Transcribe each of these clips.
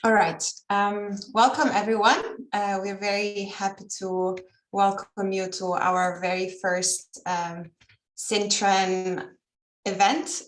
All right. Welcome, everyone. We're very happy to welcome you to our very first CINTRAN event,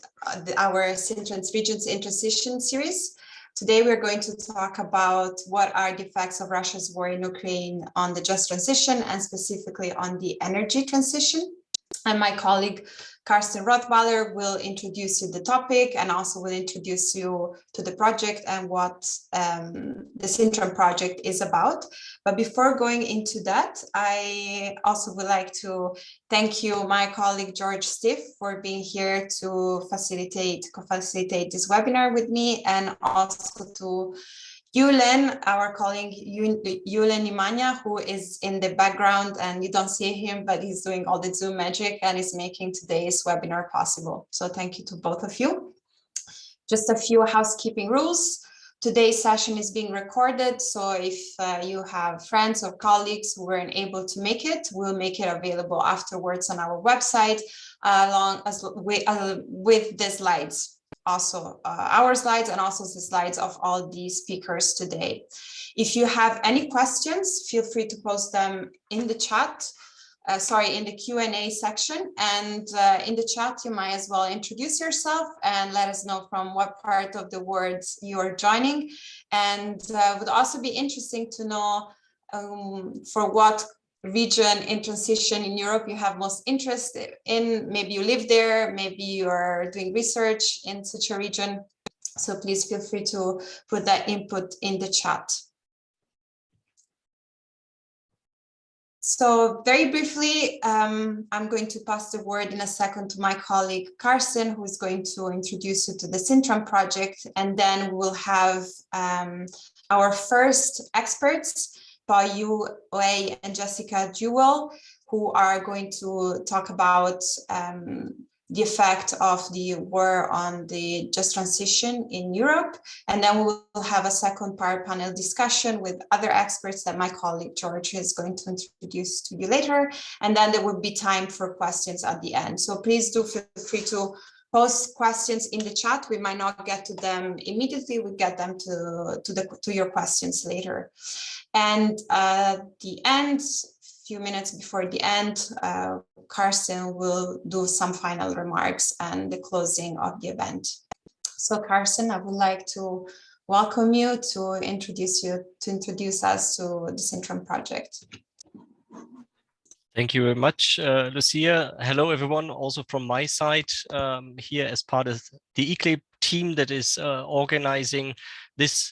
our CINTRAN's Regions in Transition series. Today, we're going to talk about what are the effects of Russia's war in Ukraine on the just transition and specifically on the energy transition. And my colleague, Karsten Rothweiler, will introduce you the topic and also will introduce you to the project and what the CINTRAN project is about. But before going into that, I also would like to thank you, my colleague, George Stiff, for being here to co-facilitate this webinar with me, and also to Jewell, our colleague Jewell Nimanya, who is in the background and you don't see him, but he's doing all the Zoom magic and is making today's webinar possible. So thank you to both of you. Just a few housekeeping rules. Today's session is being recorded, so if you have friends or colleagues who weren't able to make it, we'll make it available afterwards on our website, along as with the slides. Also our slides and also the slides of all the speakers today. If you have any questions, feel free to post them in the chat, in the Q&A section, and in the chat you might as well introduce yourself and let us know from what part of the world you are joining. And would also be interesting to know for what region in transition in Europe you have most interest in. Maybe you live there, maybe you're doing research in such a region. So please feel free to put that input in the chat. So very briefly, I'm going to pass the word in a second to my colleague Karsten, who is going to introduce you to the CINTRAN project, and then we'll have our first experts, Pao-Yu and Jessica Jewell, who are going to talk about the effect of the war on the just transition in Europe. And then we will have a second part panel discussion with other experts that my colleague George is going to introduce to you later. And then there will be time for questions at the end. So please do feel free to post questions in the chat. We might not get to them immediately. We'll get them to your questions later. And at the end, few minutes before the end, Karsten will do some final remarks and the closing of the event. So Karsten, I would like to welcome you to introduce us to the CINTRAN project. Thank you very much, Lucia. Hello, everyone. Also from my side, here as part of the ICLE team that is organizing this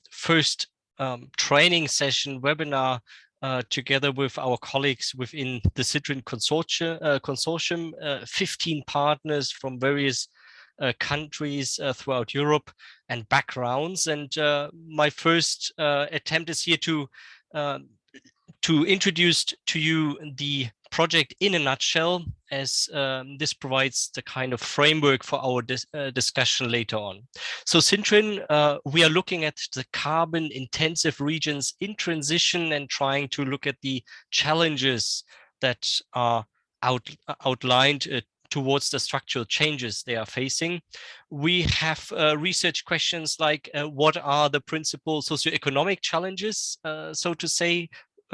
first training session webinar together with our colleagues within the CINTRAN consortium, 15 partners from various countries throughout Europe and backgrounds. And my first attempt is here to introduce to you the project in a nutshell, as this provides the kind of framework for our discussion later on. So CINTRAN, we are looking at the carbon intensive regions in transition and trying to look at the challenges that are outlined towards the structural changes they are facing. We have research questions like what are the principal socioeconomic challenges, so to say,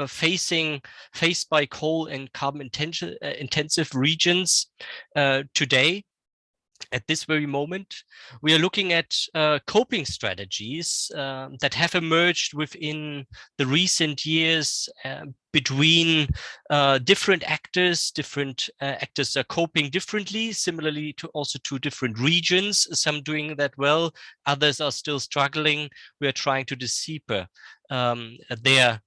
faced by coal and carbon intensive regions today. At this very moment, we are looking at coping strategies that have emerged within the recent years between different actors. Different actors are coping differently, similarly to also to different regions. Some doing that well, others are still struggling. We are trying to decipher their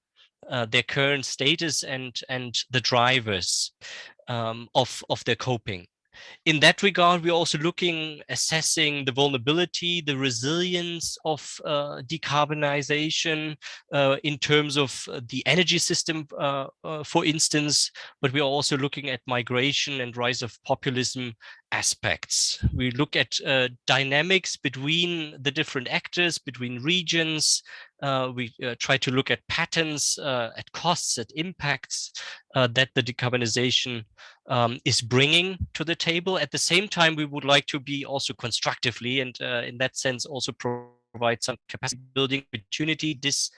current status and the drivers of their coping. In that regard, we're also assessing the vulnerability, the resilience of decarbonization in terms of the energy system, for instance, but we are also looking at migration and rise of populism aspects. We look at dynamics between the different actors, between regions. We try to look at patterns, at costs, at impacts that the decarbonization is bringing to the table. At the same time, we would like to be also constructively and in that sense also provide some capacity building opportunity. This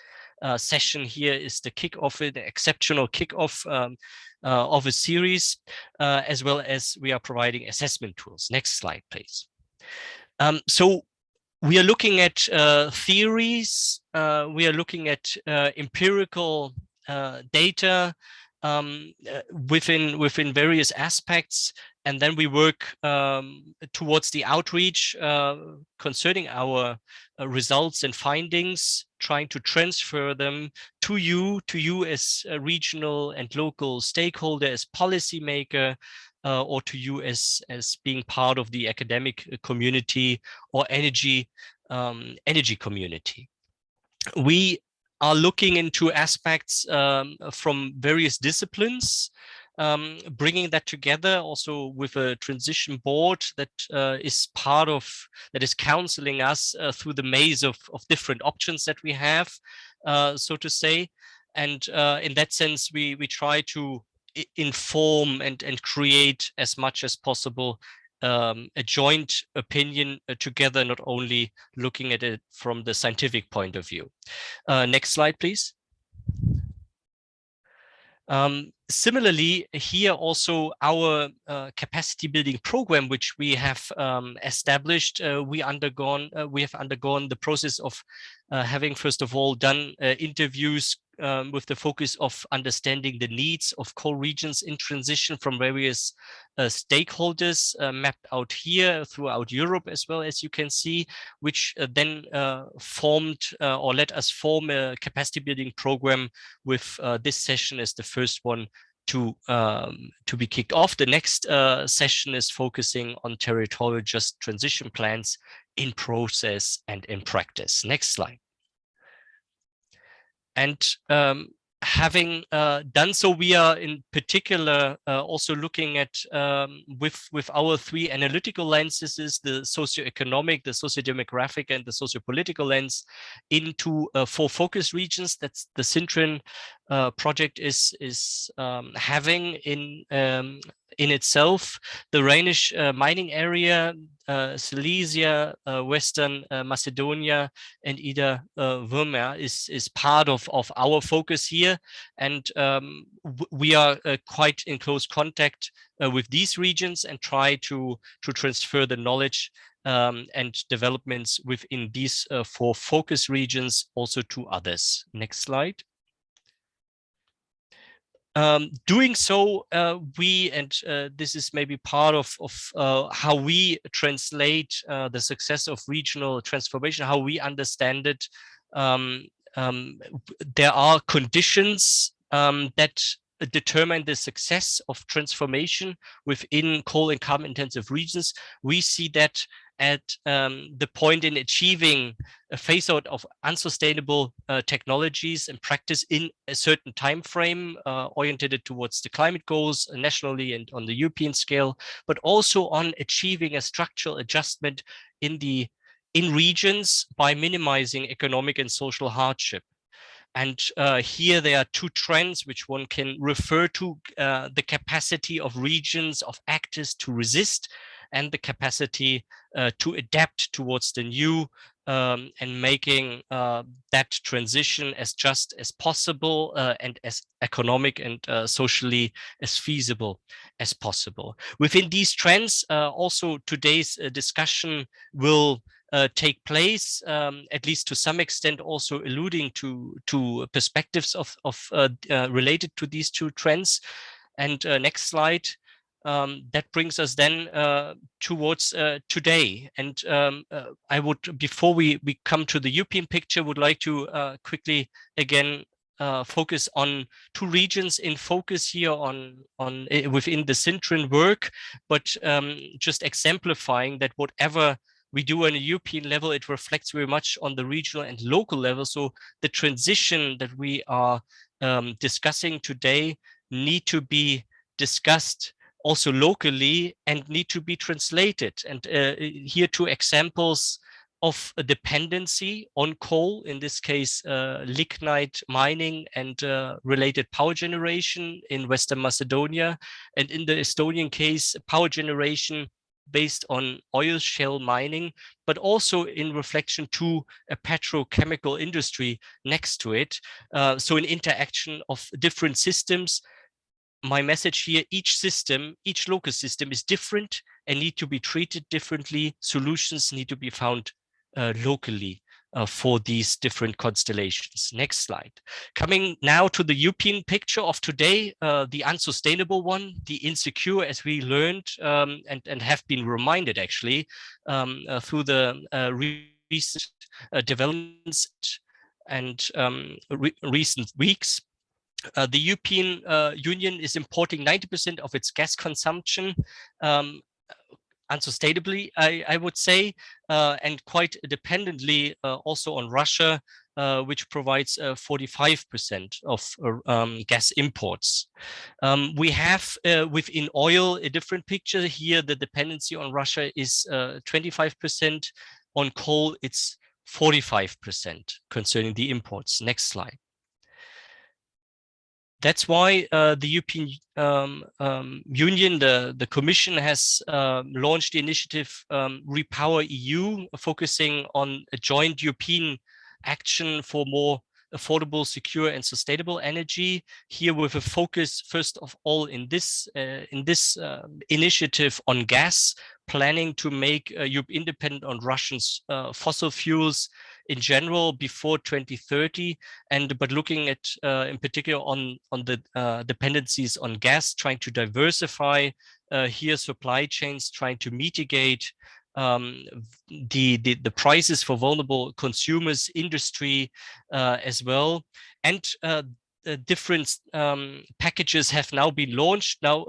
session here is the kickoff, the exceptional kickoff of a series, as well as we are providing assessment tools. Next slide, please. So we are looking at theories, we are looking at empirical data within various aspects, and then we work towards the outreach concerning our results and findings, trying to transfer them to you as a regional and local stakeholder, as policymaker, or to you as being part of the academic community or energy community. We are looking into aspects from various disciplines, bringing that together also with a transition board that is counseling us through the maze of different options that we have, so to say. And in that sense, we try to inform and create as much as possible a joint opinion together, not only looking at it from the scientific point of view. Next slide, please. Similarly, here also our capacity building program, which we have established, we have undergone the process of having, first of all, done interviews with the focus of understanding the needs of core regions in transition from various stakeholders mapped out here throughout Europe, as well, as you can see, which then formed or let us form a capacity building program with this session as the first one to be kicked off. The next session is focusing on territorial just transition plans in process and in practice. Next slide. And having done so, we are in particular also looking at with our three analytical lenses, the socioeconomic, the sociodemographic, and the sociopolitical lens, into 4 focus regions. That's the CINTRAN project is having in itself. The Rhenish mining area, Silesia, Western Macedonia, and Ida Würmer is part of our focus here. And we are quite in close contact with these regions and try to transfer the knowledge and developments within these 4 focus regions also to others. Next slide. Doing so, this is maybe part of how we translate the success of regional transformation, how we understand it. There are conditions that determine the success of transformation within coal and carbon intensive regions. We see that at the point in achieving a phase out of unsustainable technologies and practice in a certain time frame oriented towards the climate goals nationally and on the European scale, but also on achieving a structural adjustment in regions by minimizing economic and social hardship. And here there are 2 trends which one can refer to: the capacity of regions, of actors to resist, and the capacity to adapt towards the new, and making that transition as just as possible and as economic and socially as feasible as possible. Within these trends, also today's discussion will take place, at least to some extent, also alluding to perspectives of related to these 2 trends. And next slide. That brings us then towards today. And I would, before we come to the European picture, would like to quickly again focus on 2 regions in focus here within the CINTRAN work, but just exemplifying that whatever we do on a European level, it reflects very much on the regional and local level. So the transition that we are discussing today need to be discussed also locally and need to be translated. And here 2 examples of a dependency on coal, in this case, lignite mining and related power generation in Western Macedonia. And in the Estonian case, power generation based on oil shale mining, but also in reflection to a petrochemical industry next to it. So an interaction of different systems. My message here, each system, each local system is different and need to be treated differently. Solutions need to be found locally for these different constellations. Next slide. Coming now to the European picture of today, the unsustainable one, the insecure, as we learned and have been reminded actually through the recent developments and recent weeks. The European Union is importing 90% of its gas consumption unsustainably, I would say, and quite dependently also on Russia, which provides 45% of gas imports. We have within oil a different picture here. The dependency on Russia is 25%. On coal, it's 45% concerning the imports. Next slide. That's why the European Union, the Commission has launched the initiative Repower EU, focusing on a joint European action for more affordable, secure, and sustainable energy. Here, with a focus first of all in this initiative on gas, planning to make Europe independent on Russian fossil fuels in general before 2030, but looking at in particular on the dependencies on gas, trying to diversify here supply chains, trying to mitigate the prices for vulnerable consumers, industry as well, and different packages have now been launched. Now,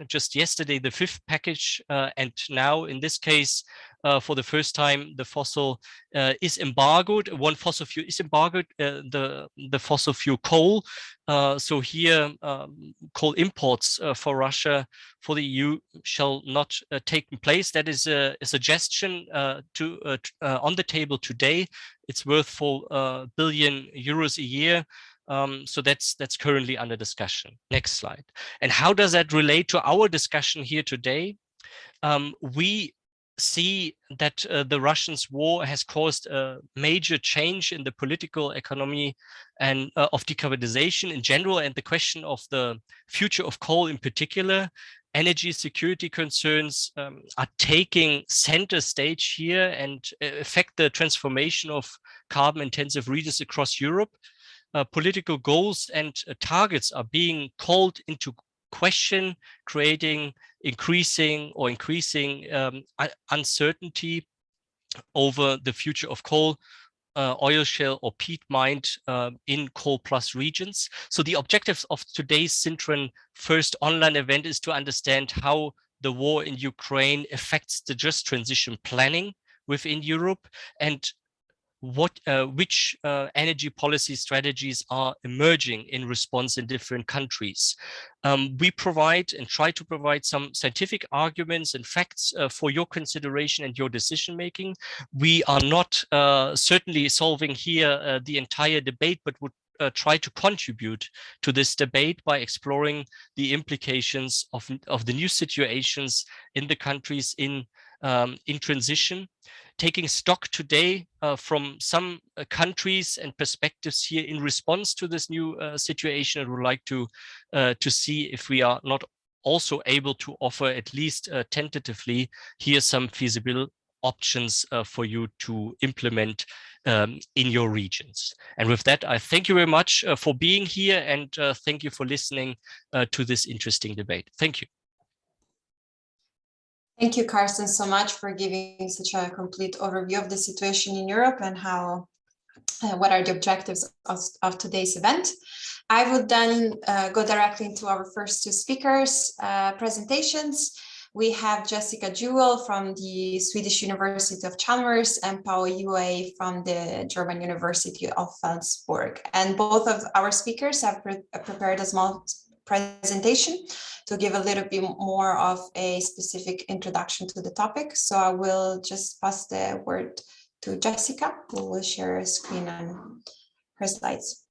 just yesterday, the fifth package, and now in this case, for the first time, the fossil is embargoed. One fossil fuel is embargoed, the fossil fuel coal. So here, coal imports for Russia, for the EU, shall not take place. That is a suggestion on the table today. It's worth €4 billion a year. So that's currently under discussion. Next slide. And how does that relate to our discussion here today? We see that the Russians' war has caused a major change in the political economy and of decarbonization in general, and the question of the future of coal in particular. Energy security concerns are taking center stage here and affect the transformation of carbon-intensive regions across Europe. Political goals and targets are being called into question, creating increasing uncertainty over the future of coal, oil shale or peat mined in coal plus regions. So the objectives of today's CINTRAN first online event is to understand how the war in Ukraine affects the just transition planning within Europe, and which energy policy strategies are emerging in response in different countries. We provide and try to provide some scientific arguments and facts for your consideration and your decision making. We are not certainly solving here the entire debate, but would try to contribute to this debate by exploring the implications of the new situations in the countries in transition. Taking stock today from some countries and perspectives here in response to this new situation, I would like to see if we are not also able to offer, at least tentatively, here some feasible options for you to implement in your regions. And with that, I thank you very much for being here, and thank you for listening to this interesting debate. Thank you. Thank you, Carsten, so much for giving such a complete overview of the situation in Europe and how, what are the objectives of today's event. I would then go directly into our first two speakers' presentations. We have Jewell from the Swedish University of Chalmers and Pao-Yu from the German University of Flensburg. And both of our speakers have prepared a small presentation to give a little bit more of a specific introduction to the topic. So I will just pass the word to Jessica, who will share a screen and her slides.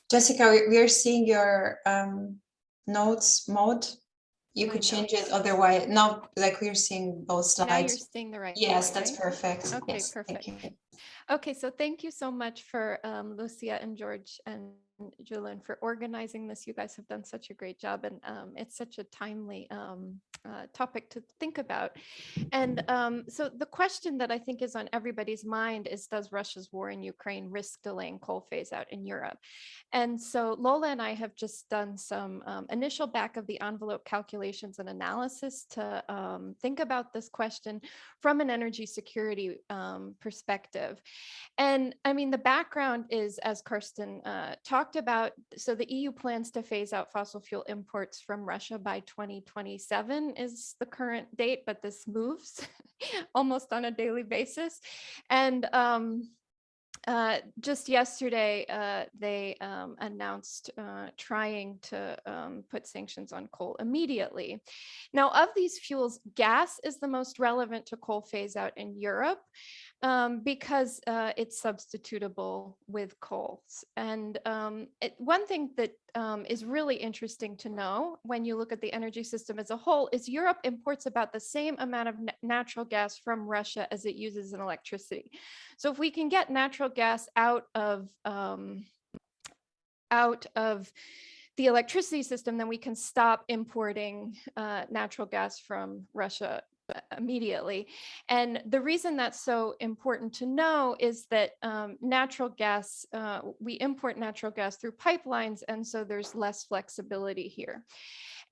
Jessica, we're seeing your notes mode. You could change it otherwise. No, like we're seeing both slides. Now you're seeing the right. Yes, slide, that's right? perfect. Okay, yes, perfect. Thank you. Okay, so thank you so much for Lucia and George and Jewell for organizing this. You guys have done such a great job, and it's such a timely topic to think about. And so the question that I think is on everybody's mind is, does Russia's war in Ukraine risk delaying coal phase out in Europe? And so Lola and I have just done some initial back of the envelope calculations and analysis to think about this question from an energy security perspective. And I mean, the background is, as Karsten talked about, so the EU plans to phase out fossil fuel imports from Russia by 2027 is the current date, but this moves almost on a daily basis. And just yesterday, they announced trying to put sanctions on coal immediately. Now, of these fuels, gas is the most relevant to coal phase out in Europe because it's substitutable with coal. And one thing that is really interesting to know when you look at the energy system as a whole is Europe imports about the same amount of natural gas from Russia as it uses in electricity. So if we can get natural gas out of the electricity system, then we can stop importing natural gas from Russia immediately. And the reason that's so important to know is that natural gas, we import natural gas through pipelines, and so there's less flexibility here.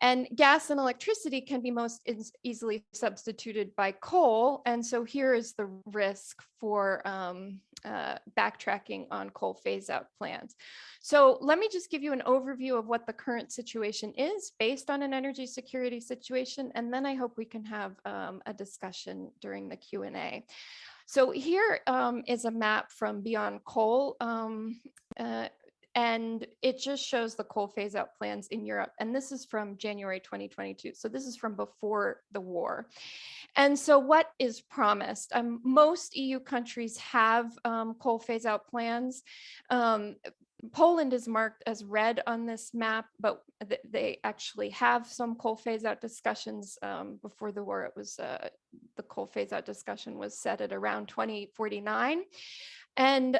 And gas and electricity can be most easily substituted by coal. And so here is the risk for backtracking on coal phase out plans. So let me just give you an overview of what the current situation is based on an energy security situation. And then I hope we can have a discussion during the Q&A. So here is a map from Beyond Coal. And it just shows the coal phase out plans in Europe. And this is from January 2022. So this is from before the war. And so what is promised? Most EU countries have coal phase out plans. Poland is marked as red on this map, but they actually have some coal phase out discussions. Before the war, it was the coal phase out discussion was set at around 2049. And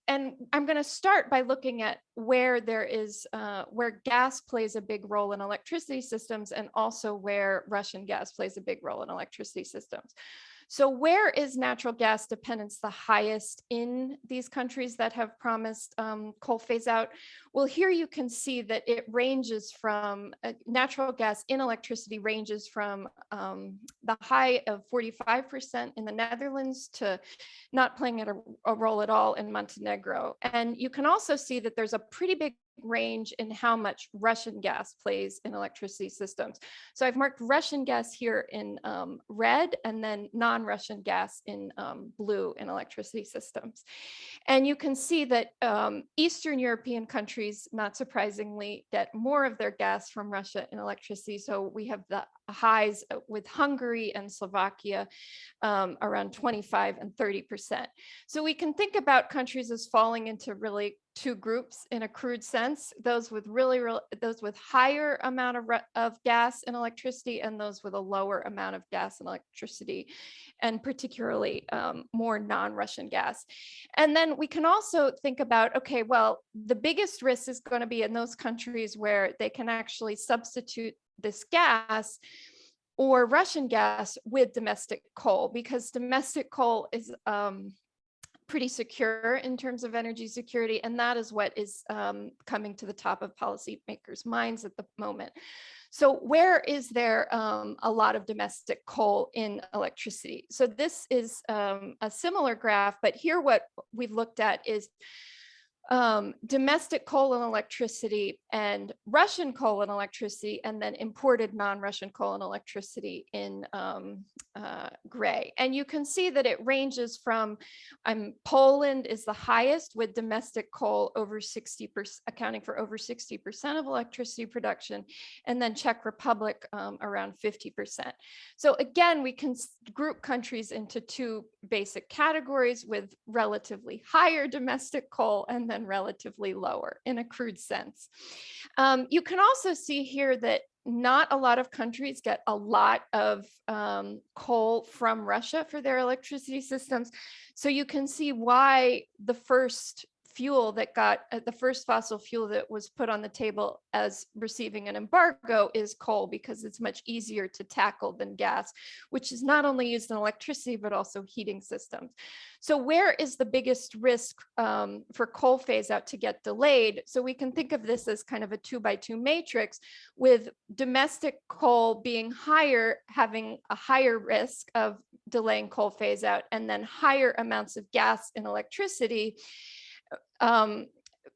And I'm going to start by looking at where there is, where gas plays a big role in electricity systems, and also where Russian gas plays a big role in electricity systems. So where is natural gas dependence the highest in these countries that have promised coal phase out? Well, here you can see that it ranges from, natural gas in electricity ranges from the high of 45% in the Netherlands to not playing a role at all in Montenegro. And you can also see that there's a pretty big range in how much Russian gas plays in electricity systems. So I've marked Russian gas here in red, and then non-Russian gas in blue in electricity systems. And you can see that Eastern European countries, not surprisingly, get more of their gas from Russia in electricity. So we have the highs with Hungary and Slovakia around 25 and 30%. So we can think about countries as falling into really two groups in a crude sense: those with those with higher amount of gas and electricity, and those with a lower amount of gas and electricity, and particularly more non-Russian gas. And then we can also think about, okay, well, the biggest risk is going to be in those countries where they can actually substitute this gas or Russian gas with domestic coal, because domestic coal is pretty secure in terms of energy security, and that is what is coming to the top of policymakers' minds at the moment. So where is there a lot of domestic coal in electricity? So this is a similar graph, but here what we've looked at is domestic coal and electricity and Russian coal and electricity, and then imported non-Russian coal and electricity in gray. And you can see that it ranges from, Poland is the highest with domestic coal over 60%, accounting for over 60% of electricity production, and then Czech Republic around 50%. So again, we can group countries into two basic categories with relatively higher domestic coal and then relatively lower in a crude sense. You can also see here that not a lot of countries get a lot of coal from Russia for their electricity systems. So you can see why the first fuel that got the first fossil fuel that was put on the table as receiving an embargo is coal, because it's much easier to tackle than gas, which is not only used in electricity, but also heating systems. So where is the biggest risk for coal phase out to get delayed? So we can think of this as kind of a 2x2 matrix, with domestic coal being higher, having a higher risk of delaying coal phase out, and then higher amounts of gas and electricity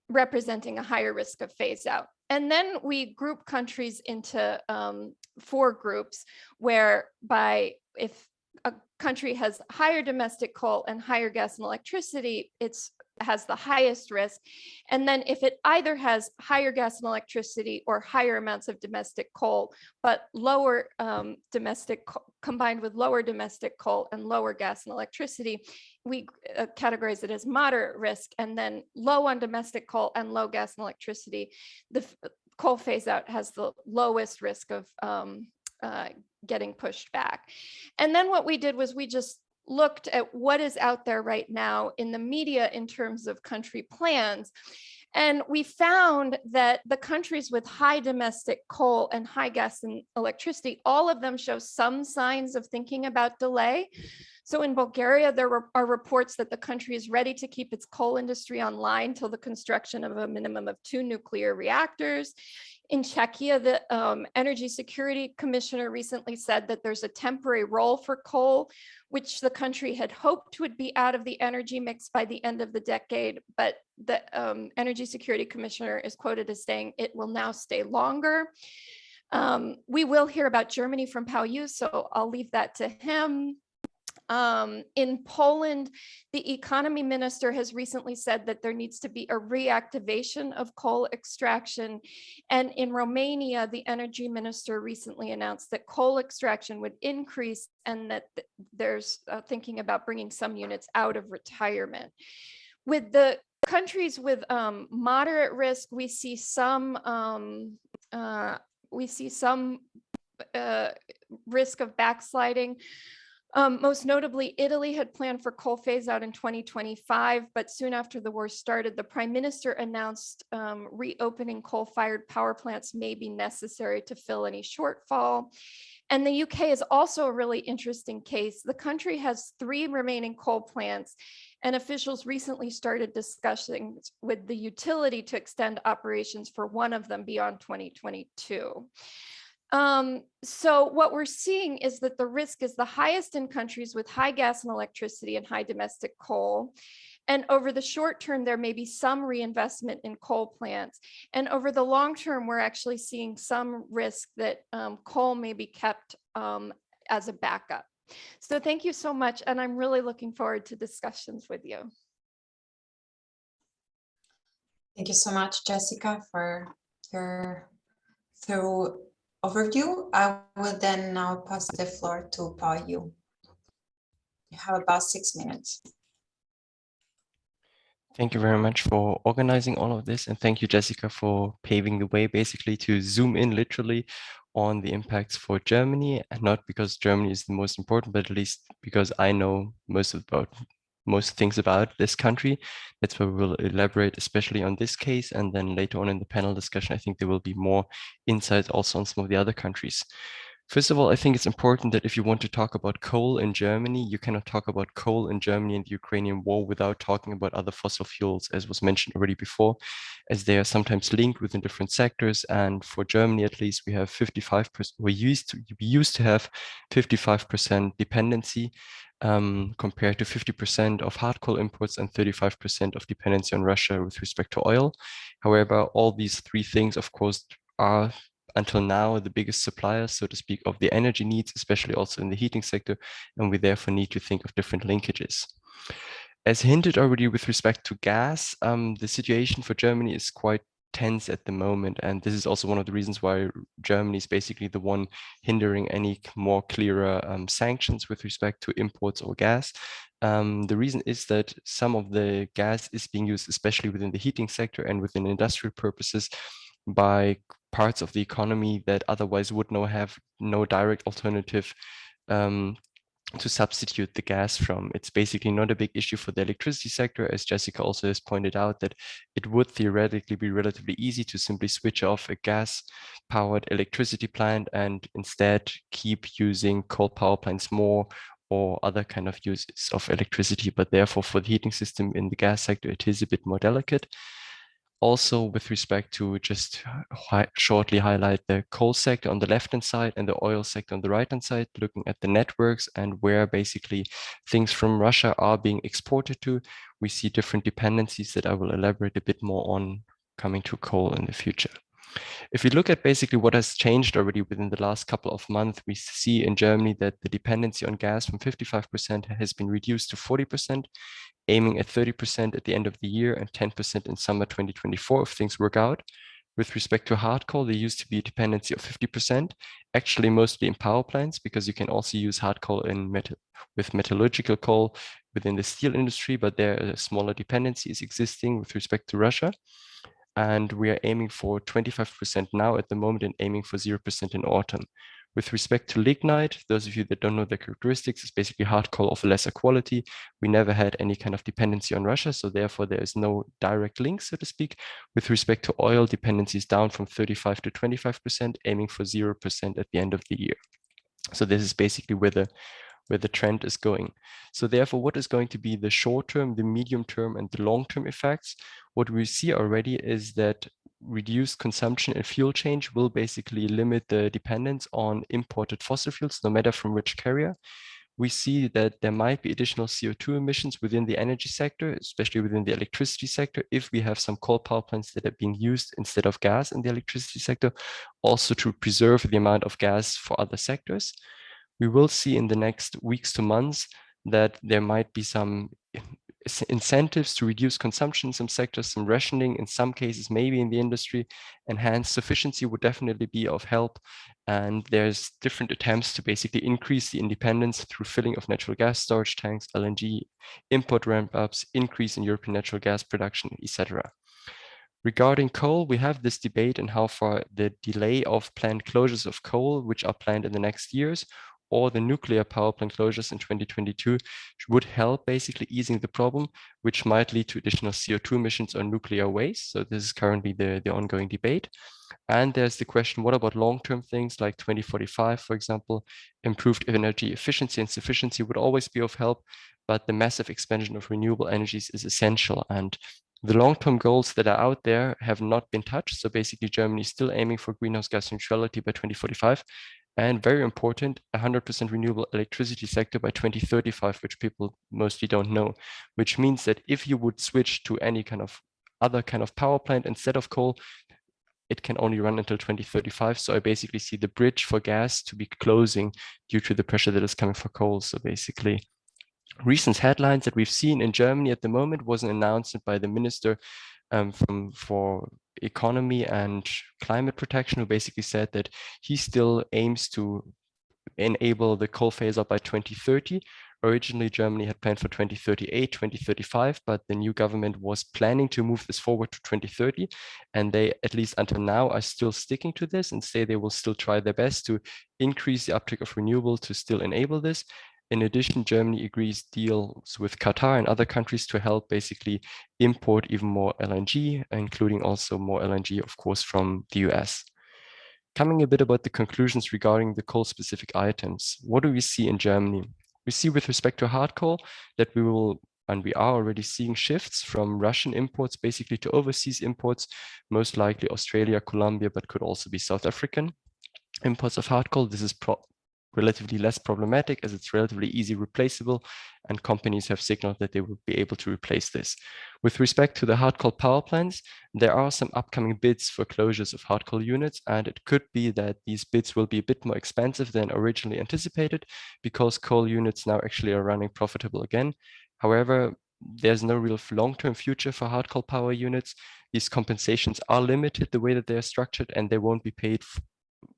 representing a higher risk of phase out. And then we group countries into 4 groups, whereby if a country has higher domestic coal and higher gas and electricity, it has the highest risk. And then if it either has higher gas and electricity or higher amounts of domestic coal, but lower combined with lower domestic coal and lower gas and electricity, we categorize it as moderate risk. And then low on domestic coal and low gas and electricity, the coal phase out has the lowest risk of getting pushed back. And then what we did was we just looked at what is out there right now in the media in terms of country plans. And we found that the countries with high domestic coal and high gas and electricity, all of them show some signs of thinking about delay. So in Bulgaria, there are reports that the country is ready to keep its coal industry online till the construction of a minimum of 2 nuclear reactors. In Czechia, the Energy Security Commissioner recently said that there's a temporary role for coal, which the country had hoped would be out of the energy mix by the end of the decade. But the Energy Security Commissioner is quoted as saying it will now stay longer. We will hear about Germany from Pao-Yu, so I'll leave that to him. In Poland, the economy minister has recently said that there needs to be a reactivation of coal extraction. And in Romania, the energy minister recently announced that coal extraction would increase, and that there's thinking about bringing some units out of retirement. With the countries with moderate risk, we see some risk of backsliding. Most notably, Italy had planned for coal phase out in 2025, but soon after the war started, the Prime Minister announced reopening coal-fired power plants may be necessary to fill any shortfall. And the UK is also a really interesting case. The country has 3 remaining coal plants, and officials recently started discussing with the utility to extend operations for one of them beyond 2022. So what we're seeing is that the risk is the highest in countries with high gas and electricity and high domestic coal. And over the short term, there may be some reinvestment in coal plants. And over the long term, we're actually seeing some risk that coal may be kept as a backup. So thank you so much. And I'm really looking forward to discussions with you. Thank you so much, Jessica, for your thorough overview. I will then now pass the floor to Pao-Yu. You have about 6 minutes. Thank you very much for organizing all of this. And thank you, Jessica, for paving the way basically to zoom in literally on the impacts for Germany, and not because Germany is the most important, but at least because I know most things about this country. That's where we'll elaborate, especially on this case. And then later on in the panel discussion, I think there will be more insights also on some of the other countries. First of all, I think it's important that if you want to talk about coal in Germany, you cannot talk about coal in Germany and the Ukrainian war without talking about other fossil fuels, as was mentioned already before, as they are sometimes linked within different sectors. And for Germany, at least, we have 55%. We used to have 55% dependency compared to 50% of hard coal imports and 35% of dependency on Russia with respect to oil. However, all these 3 things, of course, are until now the biggest suppliers, so to speak, of the energy needs, especially also in the heating sector, and we therefore need to think of different linkages. As hinted already with respect to gas, the situation for Germany is quite tense at the moment. And this is also one of the reasons why Germany is basically the one hindering any more clearer sanctions with respect to imports or gas. The reason is that some of the gas is being used, especially within the heating sector and within industrial purposes, by parts of the economy that otherwise would have no direct alternative to substitute the gas from. It's basically not a big issue for the electricity sector, as Jessica also has pointed out, that it would theoretically be relatively easy to simply switch off a gas-powered electricity plant and instead keep using coal power plants more or other kind of uses of electricity. But therefore, for the heating system in the gas sector, it is a bit more delicate. Also, with respect to just shortly highlight the coal sector on the left-hand side and the oil sector on the right-hand side, looking at the networks and where basically things from Russia are being exported to, we see different dependencies that I will elaborate a bit more on coming to coal in the future. If we look at basically what has changed already within the last couple of months, we see in Germany that the dependency on gas from 55% has been reduced to 40%, aiming at 30% at the end of the year and 10% in summer 2024 if things work out. With respect to hard coal, there used to be a dependency of 50%, actually mostly in power plants, because you can also use hard coal with metallurgical coal within the steel industry, but there a smaller dependency is existing with respect to Russia. And we are aiming for 25% now at the moment and aiming for 0% in autumn. With respect to lignite, those of you that don't know the characteristics, it's basically hard coal of a lesser quality. We never had any kind of dependency on Russia, so therefore there is no direct link, so to speak. With respect to oil, dependency is down from 35 to 25%, aiming for 0% at the end of the year. So this is basically where the trend is going. So therefore, what is going to be the short-term, the medium-term, and the long-term effects? What we see already is that reduced consumption and fuel change will basically limit the dependence on imported fossil fuels, no matter from which carrier. We see that there might be additional CO2 emissions within the energy sector, especially within the electricity sector, if we have some coal power plants that are being used instead of gas in the electricity sector, also to preserve the amount of gas for other sectors. We will see in the next weeks to months that there might be some incentives to reduce consumption in some sectors, some rationing in some cases, maybe in the industry, and hence sufficiency would definitely be of help. And there's different attempts to basically increase the independence through filling of natural gas storage tanks, LNG, import ramp-ups, increase in European natural gas production, etc. Regarding coal, we have this debate on how far the delay of planned closures of coal, which are planned in the next years, or the nuclear power plant closures in 2022 would help basically easing the problem, which might lead to additional CO2 emissions on nuclear waste. So this is currently the ongoing debate. And there's the question, what about long-term things like 2045, for example? Improved energy efficiency and sufficiency would always be of help, but the massive expansion of renewable energies is essential. And the long-term goals that are out there have not been touched. So basically Germany is still aiming for greenhouse gas neutrality by 2045. And very important, 100% renewable electricity sector by 2035, which people mostly don't know, which means that if you would switch to any kind of other kind of power plant instead of coal, it can only run until 2035. So I basically see the bridge for gas to be closing due to the pressure that is coming for coal. So basically, recent headlines that we've seen in Germany at the moment was an announcement by the minister for economy and climate protection, who basically said that he still aims to enable the coal phase out by 2030. Originally, Germany had planned for 2038, 2035, but the new government was planning to move this forward to 2030. And they, at least until now, are still sticking to this and say they will still try their best to increase the uptake of renewable to still enable this. In addition, Germany agrees deals with Qatar and other countries to help basically import even more LNG, including also more LNG, of course, from the US. Coming a bit about the conclusions regarding the coal-specific items. What do we see in Germany? We see with respect to hard coal that we will, and we are already seeing shifts from Russian imports basically to overseas imports, most likely Australia, Colombia, but could also be South African imports of hard coal. This is relatively less problematic as it's relatively easy replaceable, and companies have signaled that they will be able to replace this. With respect to the hard coal power plants, there are some upcoming bids for closures of hard coal units, and it could be that these bids will be a bit more expensive than originally anticipated because coal units now actually are running profitable again. However, there's no real long-term future for hard coal power units. These compensations are limited the way that they're structured, and they won't be paid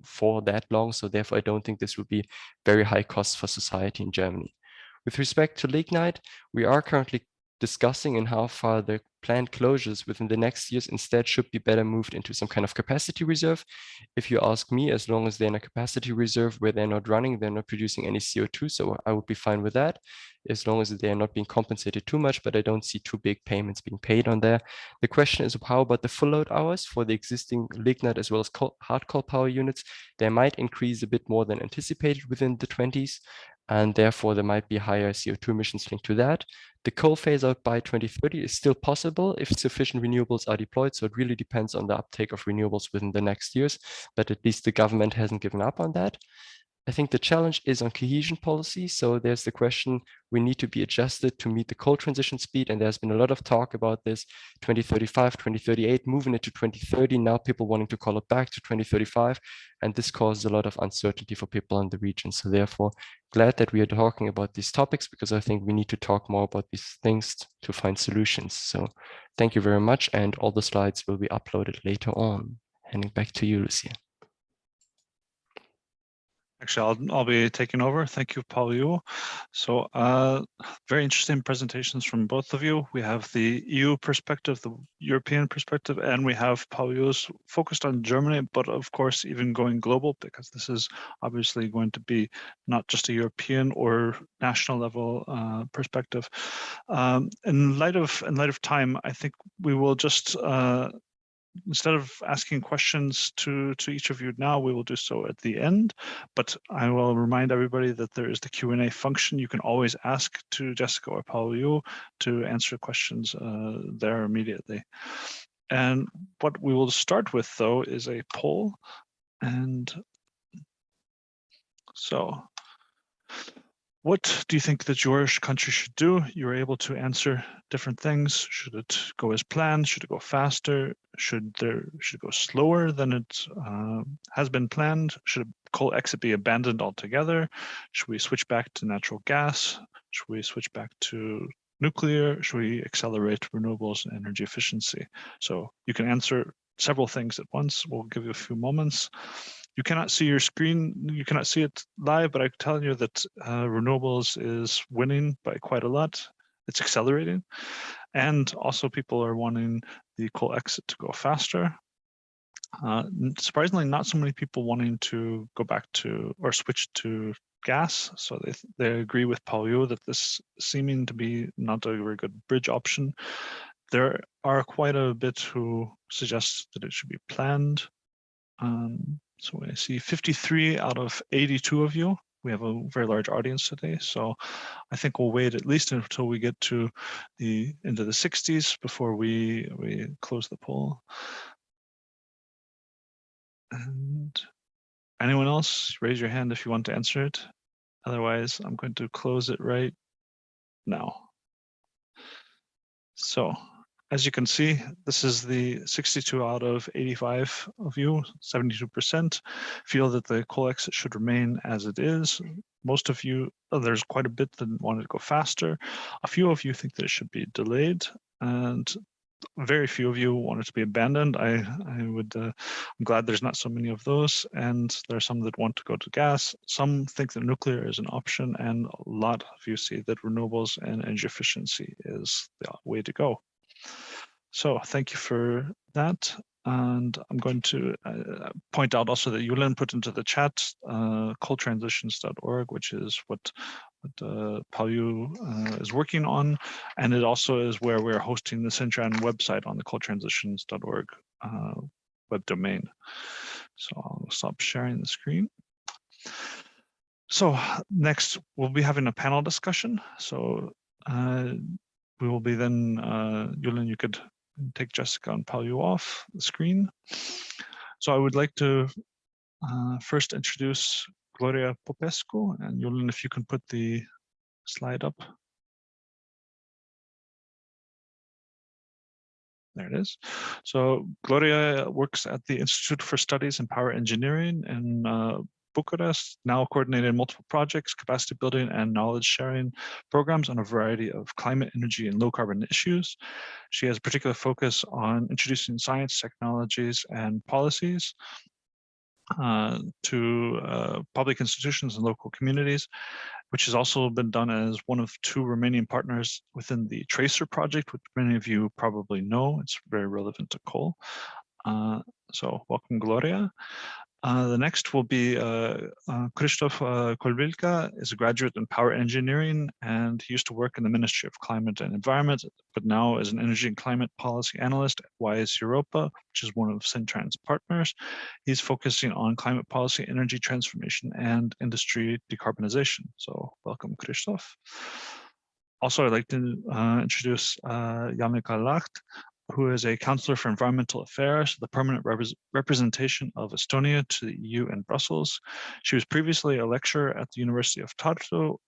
for that long. So therefore, I don't think this will be very high costs for society in Germany. With respect to lignite, we are currently discussing in how far the planned closures within the next years instead should be better moved into some kind of capacity reserve. If you ask me, as long as they're in a capacity reserve where they're not running, they're not producing any CO2, so I would be fine with that, as long as they're not being compensated too much, but I don't see too big payments being paid on there. The question is, how about the full load hours for the existing lignite as well as hard coal power units? They might increase a bit more than anticipated within the 20s, and therefore there might be higher CO2 emissions linked to that. The coal phase out by 2030 is still possible if sufficient renewables are deployed. So it really depends on the uptake of renewables within the next years, but at least the government hasn't given up on that. I think the challenge is on cohesion policy. So there's the question, we need to be adjusted to meet the coal transition speed. And there's been a lot of talk about this 2035, 2038, moving it to 2030. Now people wanting to call it back to 2035. And this causes a lot of uncertainty for people in the region. So therefore, glad that we are talking about these topics, because I think we need to talk more about these things to find solutions. So thank you very much. And all the slides will be uploaded later on. Handing back to you, Lucia. Actually, I'll be taking over. Thank you, Pao-Yu. So very interesting presentations from both of you. We have the EU perspective, the European perspective, and we have Pao-Yu's focused on Germany, but of course, even going global, because this is obviously going to be not just a European or national level perspective. In light of time, I think we will just instead of asking questions to each of you now, we will do so at the end. But I will remind everybody that there is the Q&A function. You can always ask to Jessica or Pao-Yu to answer questions there immediately. And what we will start with, though, is a poll. And so, what do you think that your country should do? You're able to answer different things. Should it go as planned? Should it go faster? Should it go slower than it has been planned? Should coal exit be abandoned altogether? Should we switch back to natural gas? Should we switch back to nuclear? Should we accelerate renewables and energy efficiency? So you can answer several things at once. We'll give you a few moments. You cannot see your screen, you cannot see it live, but I can tell you that renewables is winning by quite a lot. It's accelerating. And also people are wanting the coal exit to go faster. Surprisingly, not so many people wanting to go back to or switch to gas. So they agree with Pao-Yu that this seeming to be not a very good bridge option. There are quite a bit who suggest that it should be planned. So I see 53 out of 82 of you. We have a very large audience today, so I think we'll wait at least until we get to into the 60s before we close the poll. And anyone else, raise your hand if you want to answer it. Otherwise, I'm going to close it right now. So, as you can see, this is the 62 out of 85 of you, 72% feel that the coal exit should remain as it is. Most of you, there's quite a bit that wanted to go faster. A few of you think that it should be delayed, and very few of you want it to be abandoned. I'm glad there's not so many of those, and there are some that want to go to gas. Some think that nuclear is an option, and a lot of you see that renewables and energy efficiency is the way to go. So thank you for that. And I'm going to point out also that Jewell put into the chat coaltransitions.org, which is what Pao-Yu is working on. And it also is where we're hosting the CINTRAN website on the coaltransitions.org web domain. So I'll stop sharing the screen. So next, we'll be having a panel discussion. So we will be then, Jewell, you could take Jessica and Pao-Yu off the screen. So I would like to first introduce Gloria Popescu, and Jewell, if you can put the slide up. There it is. So Gloria works at the Institute for Studies in Power Engineering in Bucharest, now coordinated multiple projects, capacity building and knowledge sharing programs on a variety of climate, energy, and low carbon issues. She has a particular focus on introducing science, technologies, and policies to public institutions and local communities, which has also been done as one of 2 Romanian partners within the Tracer project, which many of you probably know. It's very relevant to coal. So welcome, Gloria. The next will be Krzysztof Kobyłka, is a graduate in power engineering, and he used to work in the Ministry of Climate and Environment, but now is an energy and climate policy analyst at WiseEuropa, which is one of CINTRAN's partners. He's focusing on climate policy, energy transformation, and industry decarbonization. So welcome, Krzysztof. Also, I'd like to introduce Janika Laht, who is a counselor for environmental affairs, the permanent representation of Estonia to the EU in Brussels. She was previously a lecturer at the University of Tartu.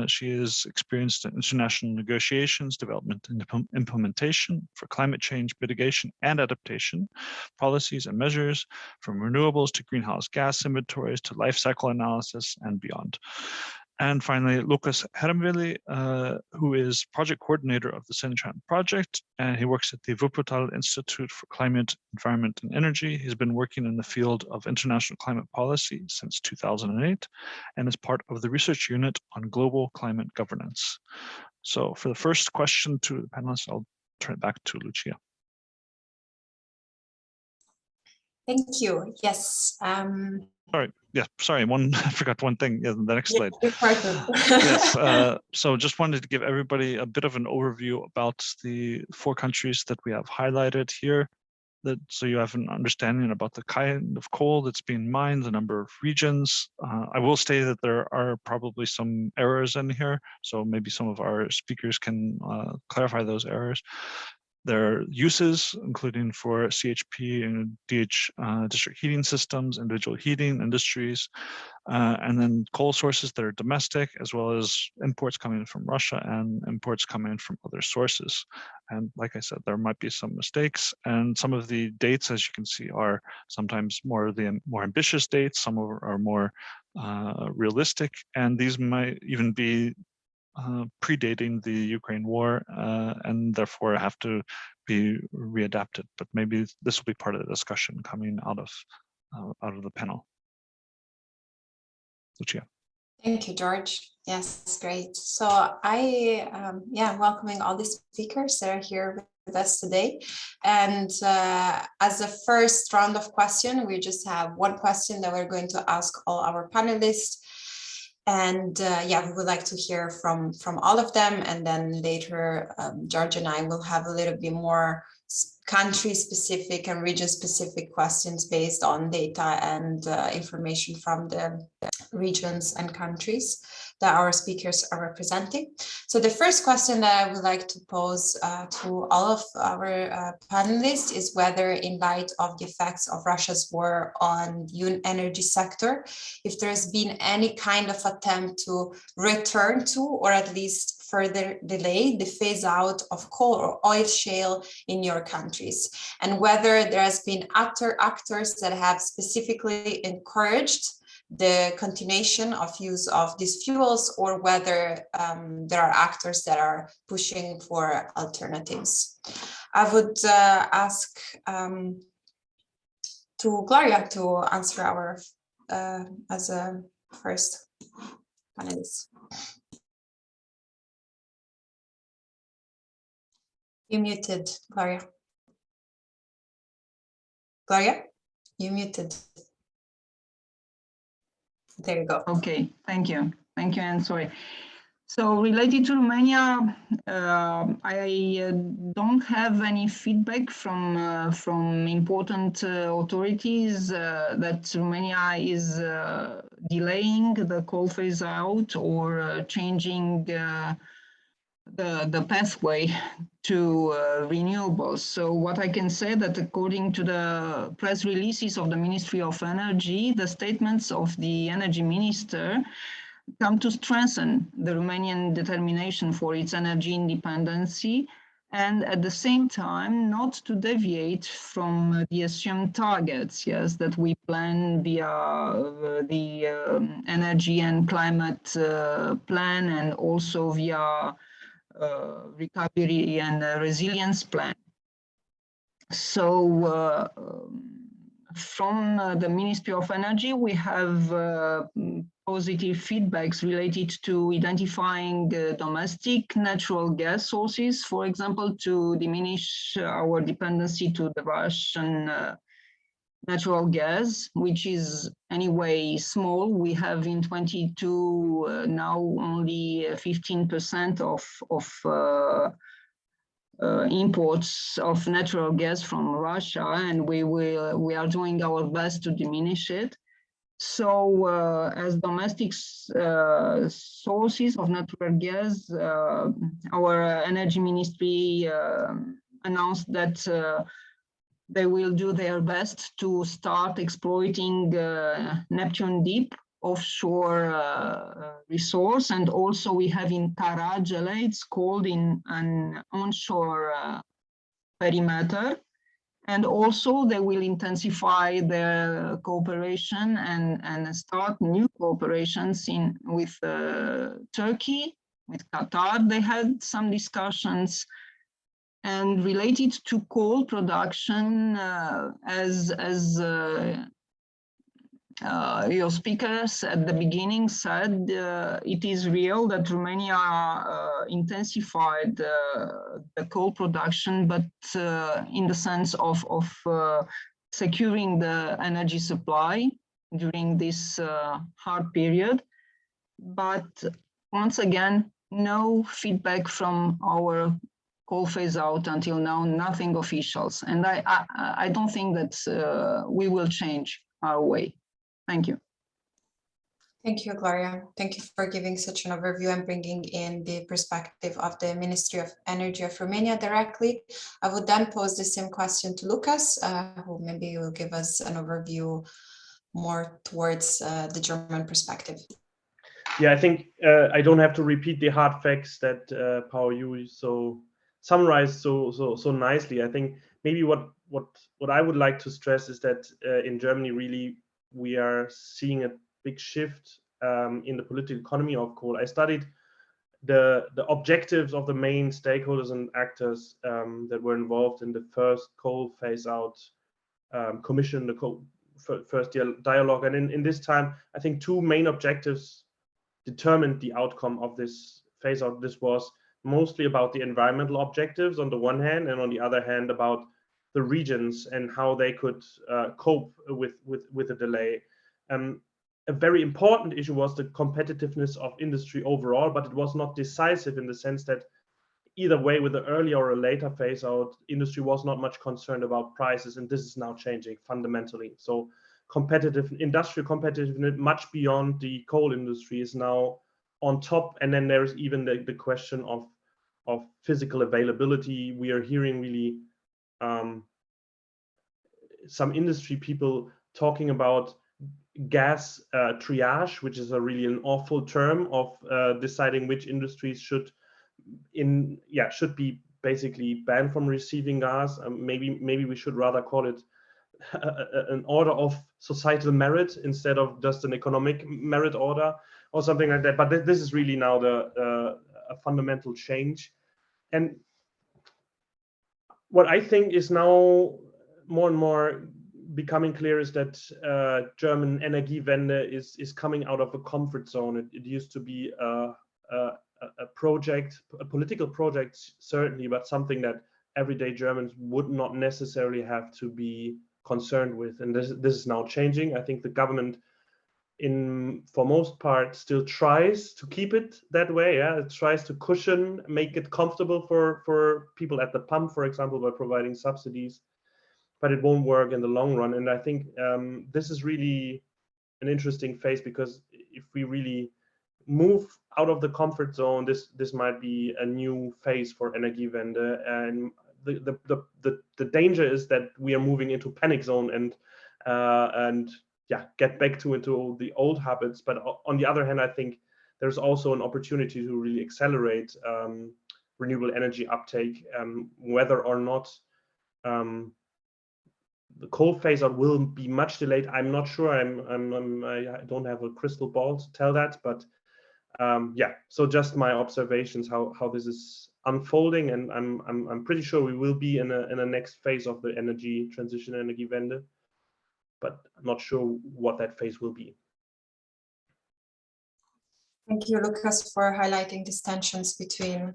She is experienced in international negotiations, development, and implementation for climate change mitigation and adaptation, policies and measures, from renewables to greenhouse gas inventories to life cycle analysis and beyond. And finally, Lukas Hermwille, who is project coordinator of the CINTRAN project, and he works at the Wuppertal Institute for Climate, Environment and Energy. He's been working in the field of international climate policy since 2008, and is part of the research unit on global climate governance. So for the first question to the panelists, I'll turn it back to Lucia. Thank you. Yes. Sorry. Yeah, sorry. I forgot one thing. Yeah, the next slide. Yes. So just wanted to give everybody a bit of an overview about the 4 countries that we have highlighted here, so you have an understanding about the kind of coal that's being mined, the number of regions. I will say that there are probably some errors in here, so maybe some of our speakers can clarify those errors. Their uses, including for CHP and district heating systems, individual heating industries, and then coal sources that are domestic, as well as imports coming from Russia and imports coming from other sources. And like I said, there might be some mistakes, and some of the dates, as you can see, are sometimes more ambitious dates, some are more realistic, and these might even be predating the Ukraine war, and therefore have to be readapted. But maybe this will be part of the discussion coming out of the panel. Lucia. Thank you, George. Yes, great. So welcoming all the speakers that are here with us today. And as a first round of question, we just have one question that we're going to ask all our panelists. And we would like to hear from all of them. And then later, George and I will have a little bit more country-specific and region-specific questions based on data and information from the regions and countries that our speakers are representing. So the first question that I would like to pose to all of our panelists is whether, in light of the effects of Russia's war on the energy sector, if there's been any kind of attempt to return to, or at least further delay, the phase out of coal or oil shale in your countries, and whether there has been actors that have specifically encouraged the continuation of use of these fuels, or whether there are actors that are pushing for alternatives. I would ask to Gloria to answer our as a first panelist. You muted, Gloria. Gloria, you muted. There you go. Okay, thank you. Thank you, and sorry. So related to Romania, I don't have any feedback from important authorities that Romania is delaying the coal phase out or changing the pathway to renewables. So what I can say that according to the press releases of the Ministry of Energy, the statements of the energy minister come to strengthen the Romanian determination for its energy independency and at the same time not to deviate from the assumed targets, yes, that we plan via the energy and climate plan, and also via recovery and resilience plan. So from the Ministry of Energy, we have positive feedbacks related to identifying domestic natural gas sources, for example, to diminish our dependency to the Russian natural gas, which is anyway small. We have in 22 now only 15% of imports of natural gas from Russia, and we are doing our best to diminish it. So as domestic sources of natural gas, our energy ministry announced that they will do their best to start exploiting Neptune Deep offshore resource, and also we have in Caragele, it's called, in an onshore perimeter, and also they will intensify their cooperation and start new cooperations with Turkey, with Qatar. They had some discussions. And related to coal production, as your speakers at the beginning said, it is real that Romania intensified the coal production, but in the sense of securing the energy supply during this hard period. But once again, no feedback from our coal phase out until now, nothing officials. And I don't think that we will change our way. Thank you. Thank you, Gloria. Thank you for giving such an overview and bringing in the perspective of the Ministry of Energy of Romania directly. I would then pose the same question to Lukas, who maybe will give us an overview more towards the German perspective. Yeah, I think I don't have to repeat the hard facts that Pao-Yu summarized so nicely. I think maybe what I would like to stress is that in Germany, really, we are seeing a big shift in the political economy of coal. I studied the objectives of the main stakeholders and actors that were involved in the first coal phase out commission, the first dialogue. And in this time, I think two main objectives determined the outcome of this phase out. This was mostly about the environmental objectives on the one hand, and on the other hand about the regions and how they could cope with the delay. A very important issue was the competitiveness of industry overall, but it was not decisive in the sense that either way, with the earlier or a later phase out, industry was not much concerned about prices, and this is now changing fundamentally. So industrial competitiveness much beyond the coal industry is now on top, and then there's even the question of physical availability. We are hearing really some industry people talking about gas triage, which is really an awful term of deciding which industries should be basically banned from receiving gas. Maybe we should rather call it an order of societal merit instead of just an economic merit order or something like that. But this is really now a fundamental change. And what I think is now more and more becoming clear is that German Energiewende is coming out of a comfort zone. It used to be a project, a political project, certainly, but something that everyday Germans would not necessarily have to be concerned with. And this is now changing. I think the government, for most part, still tries to keep it that way. Yeah, it tries to cushion, make it comfortable for people at the pump, for example, by providing subsidies. But it won't work in the long run. And I think this is really an interesting phase, because if we really move out of the comfort zone, this might be a new phase for Energiewende. And the danger is that we are moving into panic zone and get back into the old habits. But on the other hand, I think there's also an opportunity to really accelerate renewable energy uptake. Whether or not the coal phase out will be much delayed, I'm not sure. I don't have a crystal ball to tell that, but yeah. So just my observations how this is unfolding, and I'm pretty sure we will be in a next phase of the energy transition, Energiewende, but I'm not sure what that phase will be. Thank you, Lukas, for highlighting these tensions between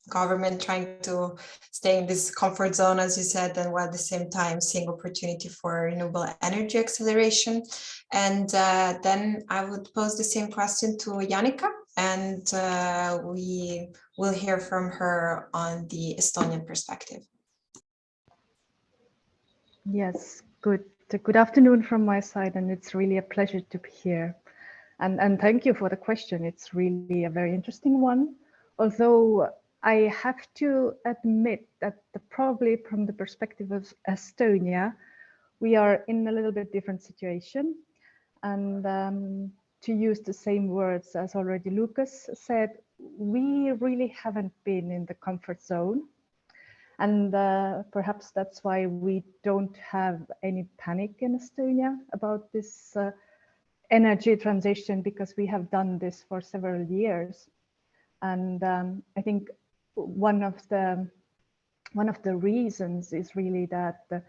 government trying to stay in this comfort zone, as you said, and while at the same time seeing opportunity for renewable energy acceleration. And then I would pose the same question to Janika, and we will hear from her on the Estonian perspective. Yes, good afternoon from my side, and it's really a pleasure to be here. And thank you for the question. It's really a very interesting one, although I have to admit that probably from the perspective of Estonia, we are in a little bit different situation. And to use the same words as already Lukas said, we really haven't been in the comfort zone. And perhaps that's why we don't have any panic in Estonia about this energy transition, because we have done this for several years. And I think one of the reasons is really that the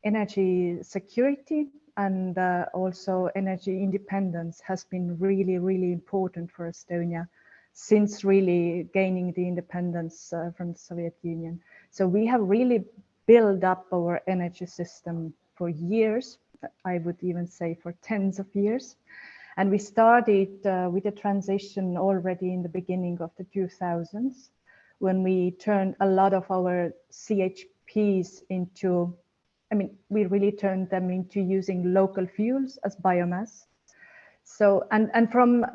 energy security and also energy independence has been really, really important for Estonia since really gaining the independence from the Soviet Union. So we have really built up our energy system for years, I would even say for tens of years. And we started with the transition already in the beginning of the 2000s, when we turned a lot of our CHPs into, we really turned them into using local fuels as biomass. So, and from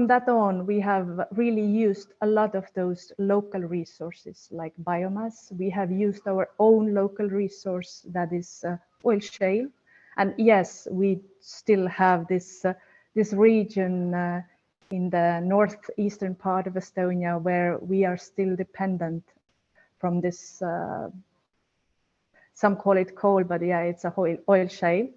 that on, we have really used a lot of those local resources like biomass. We have used our own local resource, that is oil shale. And yes, we still have this region in the northeastern part of Estonia where we are still dependent from this, some call it coal, but yeah, it's a oil shale.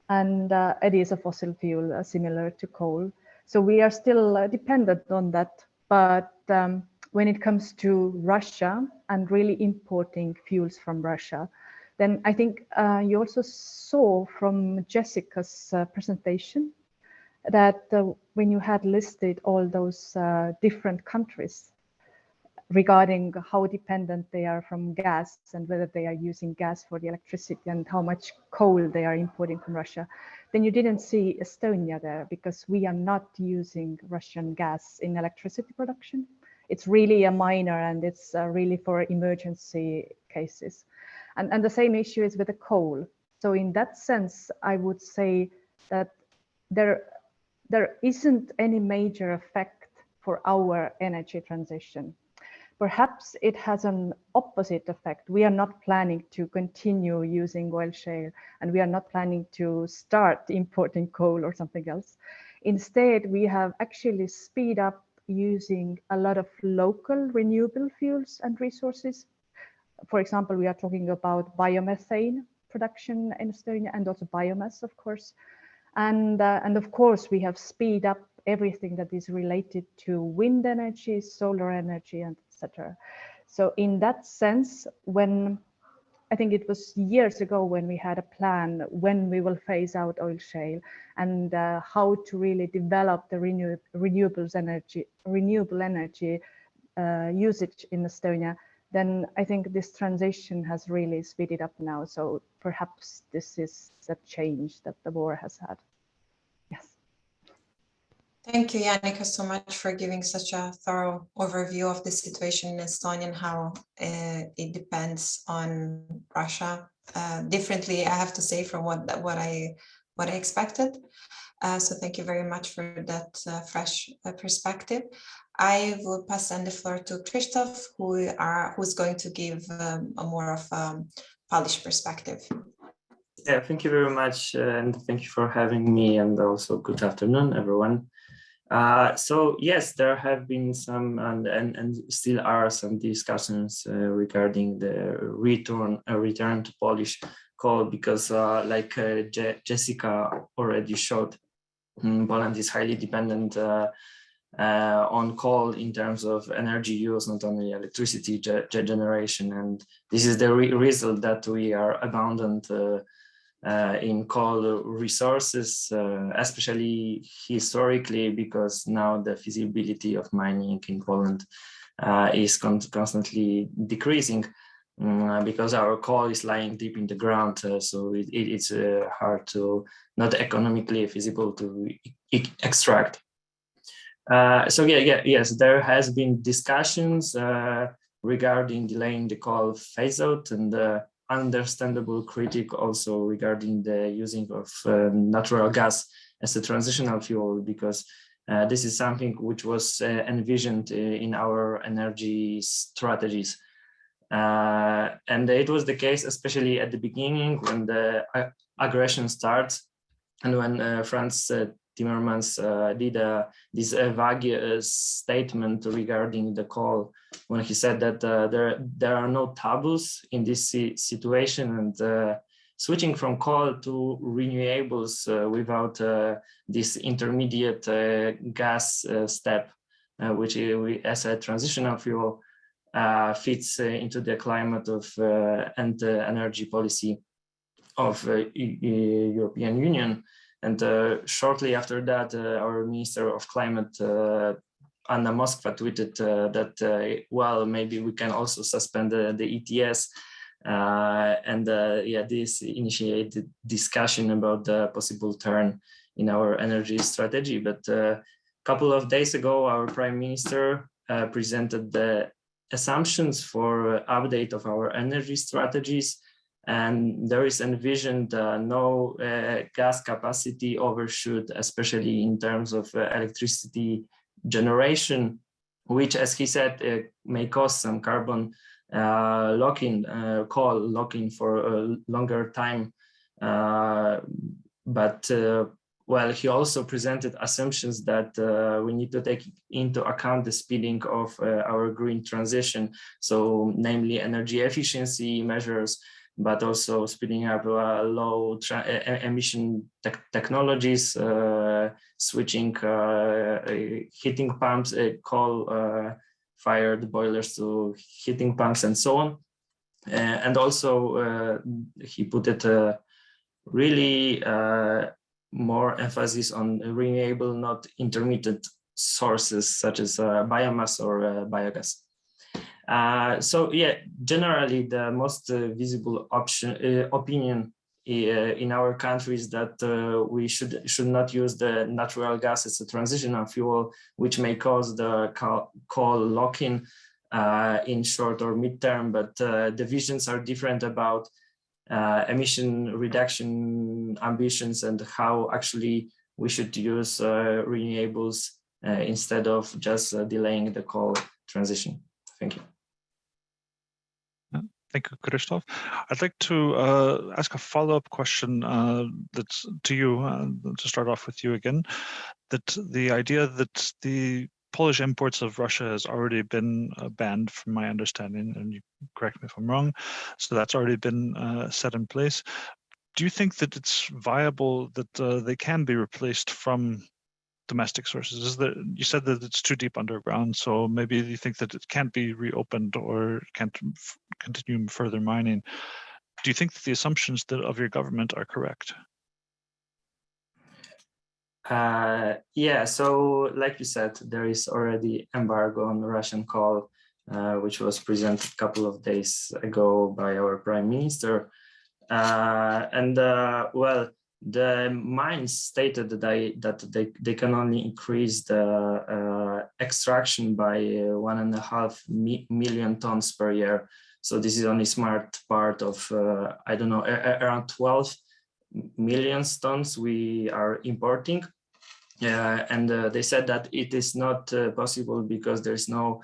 And it is a fossil fuel similar to coal. So we are still dependent on that. But when it comes to Russia and really importing fuels from Russia, then I think you also saw from Jessica's presentation that when you had listed all those different countries regarding how dependent they are from gas and whether they are using gas for the electricity and how much coal they are importing from Russia, then you didn't see Estonia there, because we are not using Russian gas in electricity production. It's really a minor, and it's really for emergency cases. And the same issue is with the coal. So in that sense, I would say that there isn't any major effect for our energy transition. Perhaps it has an opposite effect. We are not planning to continue using oil shale, and we are not planning to start importing coal or something else. Instead, we have actually speed up using a lot of local renewable fuels and resources. For example, we are talking about biomethane production in Estonia, and also biomass, of course. And of course, we have speed up everything that is related to wind energy, solar energy, and etc. So in that sense, when I think it was years ago when we had a plan when we will phase out oil shale and how to really develop the renewable energy usage in Estonia, then I think this transition has really speeded up now. So perhaps this is the change that the war has had. Yes. Thank you, Janika, so much for giving such a thorough overview of the situation in Estonia and how it depends on Russia differently, I have to say, from what I expected. So thank you very much for that fresh perspective. I will pass on the floor to Krzysztof, who's going to give a more of Polish perspective. Yeah, thank you very much, and thank you for having me, and also good afternoon, everyone. So yes, there have been some and still are some discussions regarding the return to Polish coal, because like Jessica already showed, Poland is highly dependent on coal in terms of energy use, not only electricity generation, and this is the result that we are abundant in coal resources, especially historically, because now the feasibility of mining in Poland is constantly decreasing, because our coal is lying deep in the ground, so it's hard to, not economically feasible to extract. So yes, there has been discussions regarding delaying the coal phase out, and understandable critique also regarding the using of natural gas as a transitional fuel, because this is something which was envisioned in our energy strategies. And it was the case, especially at the beginning when the aggression starts, and when Franz Timmermans did this vague statement regarding the coal, when he said that there are no taboos in this situation, and switching from coal to renewables without this intermediate gas step, which as a transitional fuel fits into the climate of and energy policy of European Union. And shortly after that, our Minister of Climate, Anna Moskva, tweeted that, well, maybe we can also suspend the ETS. This initiated discussion about the possible turn in our energy strategy. But a couple of days ago, our Prime Minister presented the assumptions for update of our energy strategies. And there is envisioned no gas capacity overshoot, especially in terms of electricity generation, which, as he said, may cause some carbon lock-in, coal lock-in for a longer time. Well, he also presented assumptions that we need to take into account the speeding of our green transition, so namely energy efficiency measures, but also speeding up low emission technologies, switching heating pumps, coal-fired boilers to heating pumps, and so on. And also he put it really more emphasis on renewable, not intermittent sources such as biomass or biogas. So yeah, generally the most visible opinion in our country is that we should not use the natural gas as a transitional fuel, which may cause the coal lock-in in short or mid-term, but the visions are different about emission reduction ambitions and how actually we should use renewables instead of just delaying the coal transition. Thank you. Thank you, Krzysztof. I'd like to ask a follow-up question that's to you, to start off with you again, that the idea that the Polish imports of Russia has already been banned, from my understanding, and you correct me if I'm wrong, so that's already been set in place. Do you think that it's viable that they can be replaced from domestic sources? Is that, you said that it's too deep underground, so maybe you think that it can't be reopened or can't continue further mining. Do you think that the assumptions of your government are correct? Yeah, so like you said, there is already embargo on Russian coal, which was presented a couple of days ago by our Prime Minister. Well, the mines stated that they can only increase the extraction by 1.5 million tons per year. So this is only smart part of, I don't know, around 12 million tons we are importing. They said that it is not possible because there's not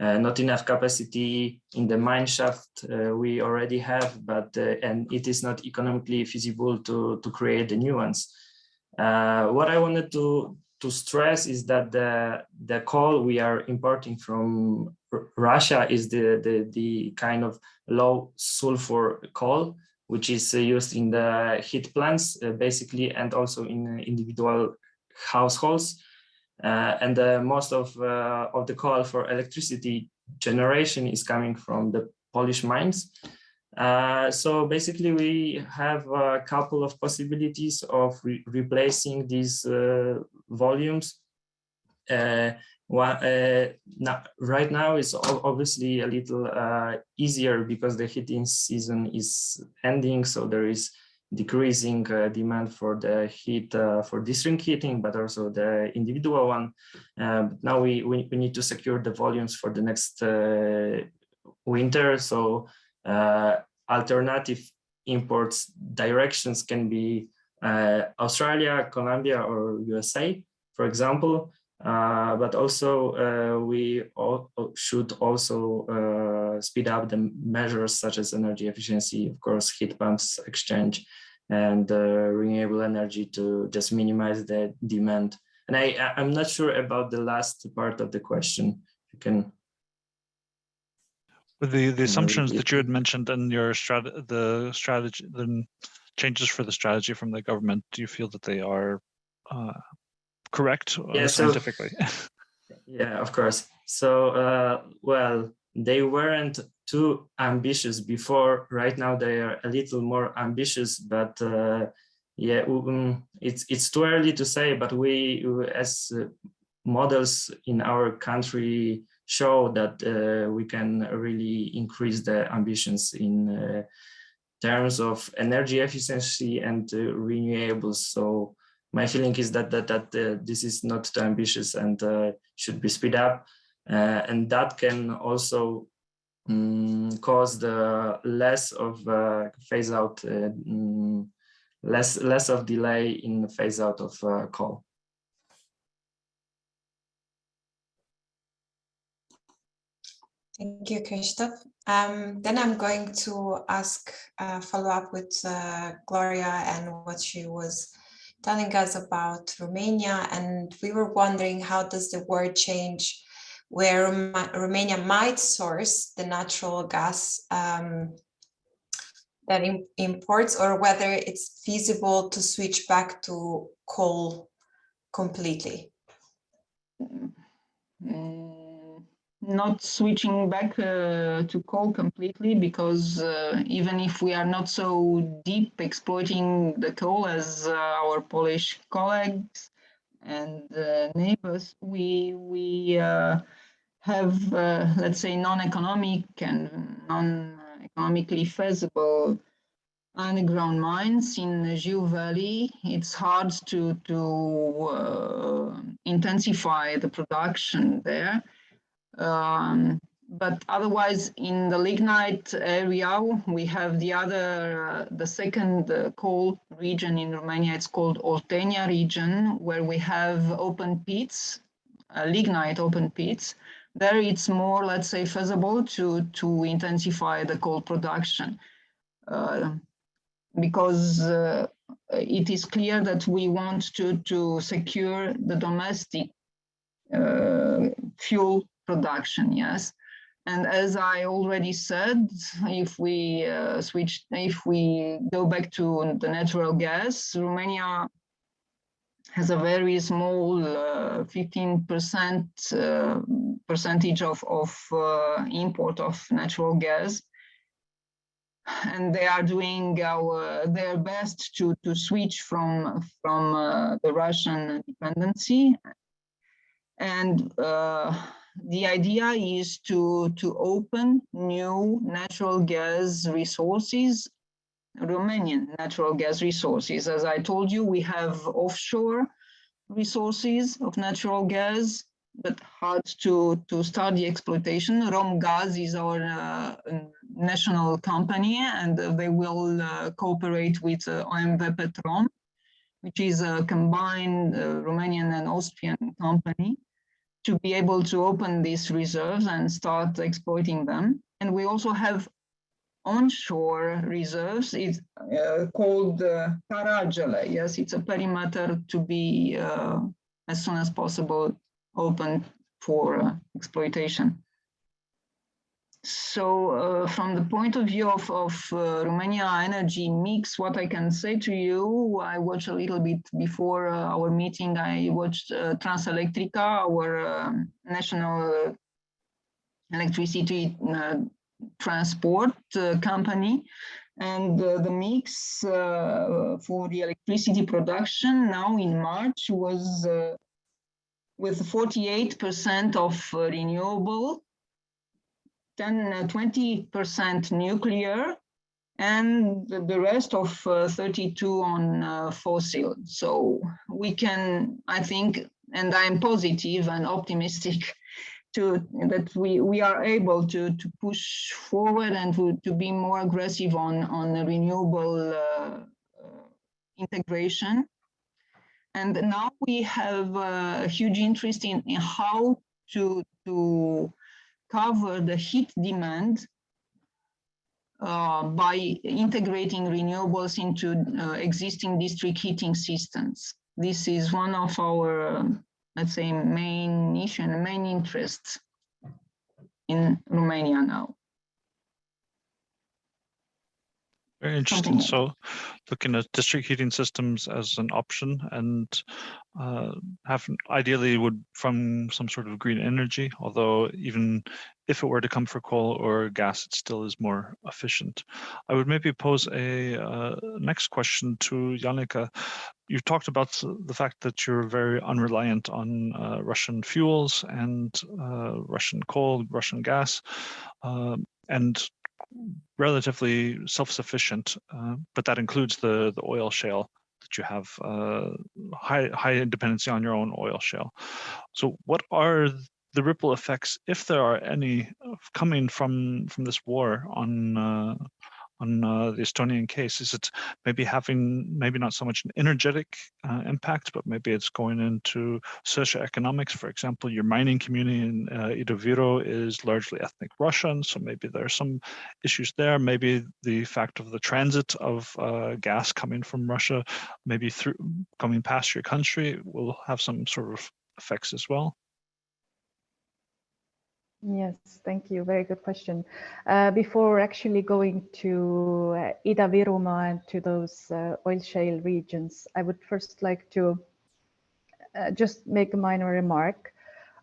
enough capacity in the mine shaft we already have, and it is not economically feasible to create the new ones. What I wanted to to stress is that the coal we are importing from Russia is the kind of low sulfur coal, which is used in the heat plants basically, and also in individual households. And most of the coal for electricity generation is coming from the Polish mines. So basically, we have a couple of possibilities of replacing these volumes. Right now, it's obviously a little easier because the heating season is ending, so there is decreasing demand for the heat for district heating, but also the individual one. Now we need to secure the volumes for the next winter. So alternative imports directions can be Australia, Colombia, or USA, for example. But also we should also speed up the measures such as energy efficiency, of course, heat pumps exchange, and renewable energy to just minimize the demand. And I'm not sure about the last part of the question. You can. With the assumptions that you had mentioned in your the strategy, the changes for the strategy from the government, do you feel that they are correct scientifically? Yeah, of course. So, well, they weren't too ambitious before. Right now, they are a little more ambitious, but yeah, it's too early to say. But we, as models in our country, show that we can really increase the ambitions in terms of energy efficiency and renewables. So my feeling is that this is not too ambitious and should be speed up, and that can also cause the less of phase out, less of delay in the phase out of coal. Thank you, Krzysztof. Then I'm going to ask follow up with Gloria and what she was telling us about Romania, and we were wondering, how does the world change where Romania might source the natural gas that imports, or whether it's feasible to switch back to coal completely? Not switching back to coal completely, because even if we are not so deep exploiting the coal as our Polish colleagues and neighbors, we have, let's say, non-economic and non-economically feasible underground mines in Jewell. It's hard to intensify the production there. But otherwise, in the lignite area, we have the second coal region in Romania. It's called Oltenia region, where we have open pits, lignite open pits. There it's more, let's say, feasible to intensify the coal production, because it is clear that we want to secure the domestic fuel production, yes. And as I already said, if we go back to the natural gas, Romania has a very small 15% percentage of import of natural gas, and they are doing their best to switch from the Russian dependency. And the idea is to open new natural gas resources, Romanian natural gas resources. As I told you, we have offshore resources of natural gas, but hard to start the exploitation. Romgaz is our national company, and they will cooperate with OMV Petrom, which is a combined Romanian and Austrian company, to be able to open these reserves and start exploiting them. And we also have onshore reserves. It's called Caragele. Yes, it's a perimeter to be as soon as possible open for exploitation. So from the point of view of Romania energy mix, what I can say to you, I watched a little bit before our meeting, I watched Transelectrica, our national electricity transport company, and the mix for the electricity production now in March was with 48% of renewable, then 20% nuclear, and the rest of 32 on fossil. So we can, I think, and I'm positive and optimistic that we are able to push forward and to be more aggressive on the renewable integration. And now we have a huge interest in how to cover the heat demand by integrating renewables into existing district heating systems. This is one of our, let's say, main issue and main interests in Romania now. Very interesting. So looking at district heating systems as an option, and ideally would from some sort of green energy, although even if it were to come for coal or gas, it still is more efficient. I would maybe pose a next question to Janika. You talked about the fact that you're very unreliant on Russian fuels and Russian coal, Russian gas, and relatively self-sufficient, but that includes the oil shale that you have high dependency on your own oil shale. So what are the ripple effects, if there are any, coming from this war on the Estonian case? Is it maybe having maybe not so much an energetic impact, but maybe it's going into socioeconomics? For example, your mining community in Ida-Viru is largely ethnic Russian, so maybe there are some issues there. Maybe the fact of the transit of gas coming from Russia, maybe through coming past your country, will have some sort of effects as well. Yes, thank you. Very good question. Before actually going to Ida-Virumaa and to those oil shale regions, I would first like to just make a minor remark.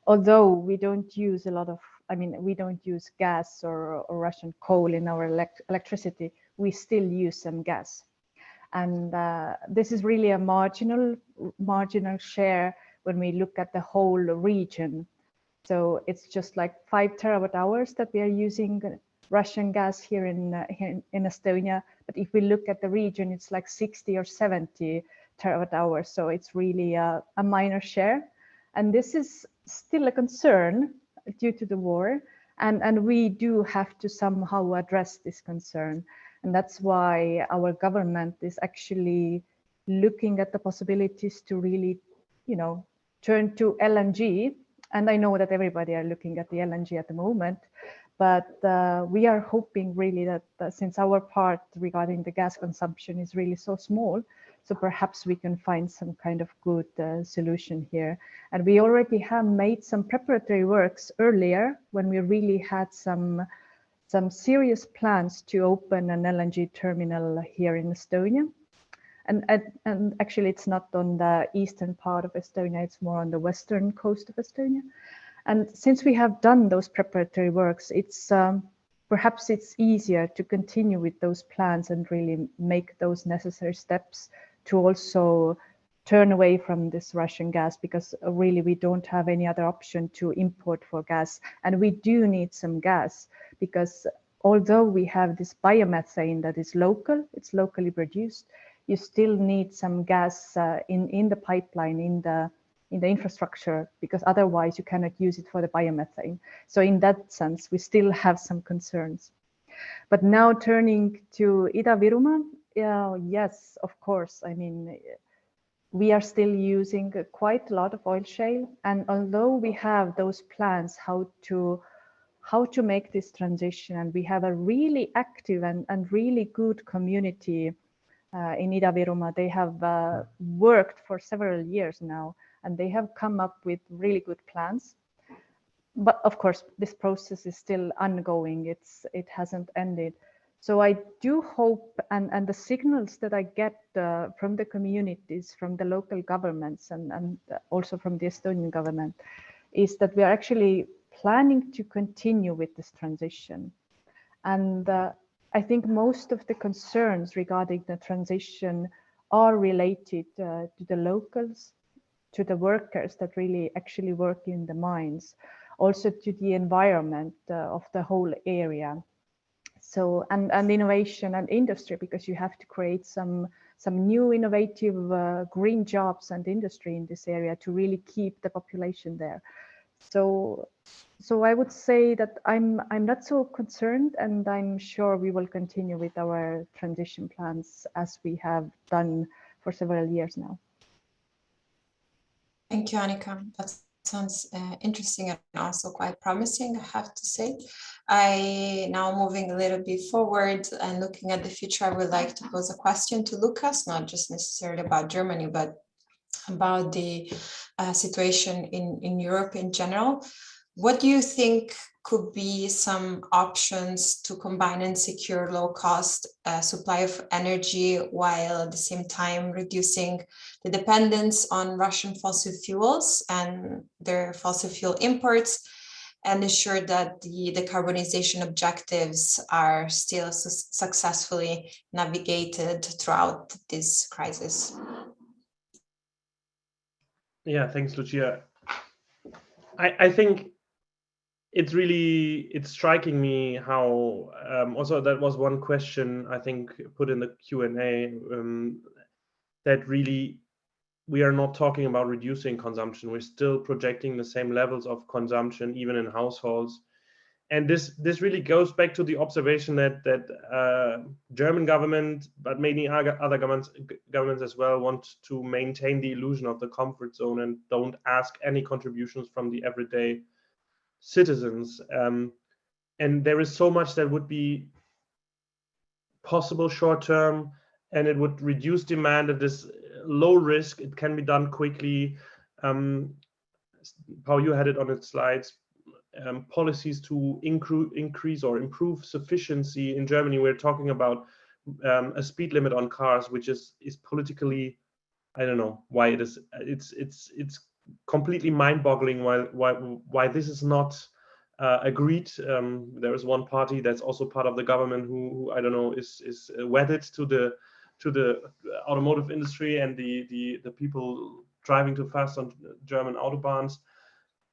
Although we don't use a lot of, we don't use gas or Russian coal in our electricity, we still use some gas. And this is really a marginal share when we look at the whole region. So it's just like 5 terawatt hours that we are using Russian gas here in Estonia. But if we look at the region, it's like 60 or 70 terawatt hours. So it's really a minor share. And this is still a concern due to the war. And we do have to somehow address this concern. And that's why our government is actually looking at the possibilities to really, turn to LNG. And I know that everybody are looking at the LNG at the moment, but we are hoping really that since our part regarding the gas consumption is really so small, so perhaps we can find some kind of good solution here. And we already have made some preparatory works earlier when we really had some serious plans to open an LNG terminal here in Estonia. And actually, it's not on the eastern part of Estonia, it's more on the western coast of Estonia. And since we have done those preparatory works, it's perhaps it's easier to continue with those plans and really make those necessary steps to also turn away from this Russian gas, because really we don't have any other option to import for gas. And we do need some gas, because although we have this biomethane that is local, it's locally produced, you still need some gas in the pipeline, in the infrastructure, because otherwise you cannot use it for the biomethane. So in that sense, we still have some concerns. But now turning to Ida-Virumaa, yes, of course. We are still using quite a lot of oil shale, and although we have those plans how to make this transition, and we have a really active and really good community in Ida-Virumaa. They have worked for several years now, and they have come up with really good plans. But of course, this process is still ongoing. It hasn't ended. So I do hope, and the signals that I get from the communities, from the local governments, and also from the Estonian government, is that we are actually planning to continue with this transition. And I think most of the concerns regarding the transition are related to the locals, to the workers that really actually work in the mines, also to the environment of the whole area. So, and innovation and industry, because you have to create some new innovative green jobs and industry in this area to really keep the population there. So I would say that I'm not so concerned, and I'm sure we will continue with our transition plans as we have done for several years now. Thank you, Janika. That sounds interesting and also quite promising, I have to say. Now moving a little bit forward and looking at the future, I would like to pose a question to Lukas, not just necessarily about Germany, but about the situation in Europe in general. What do you think could be some options to combine and secure low-cost supply of energy while at the same time reducing the dependence on Russian fossil fuels and their fossil fuel imports, and ensure that the decarbonization objectives are still successfully navigated throughout this crisis? Yeah, thanks, Lucia. I think it's striking me how also that was one question I think put in the Q&A, that really we are not talking about reducing consumption. We're still projecting the same levels of consumption even in households, and this really goes back to the observation that German government, but many other governments as well, want to maintain the illusion of the comfort zone and don't ask any contributions from the everyday citizens, and there is so much that would be possible short term, and it would reduce demand at this low risk. It can be done quickly. Pao-Yu had it on its slides. Policies to increase or improve sufficiency. In Germany, we're talking about a speed limit on cars, which is politically, I don't know why it is. It's completely mind-boggling why this is not agreed. There is one party that's also part of the government who I don't know is wedded to the automotive industry and the people driving too fast on German autobahns.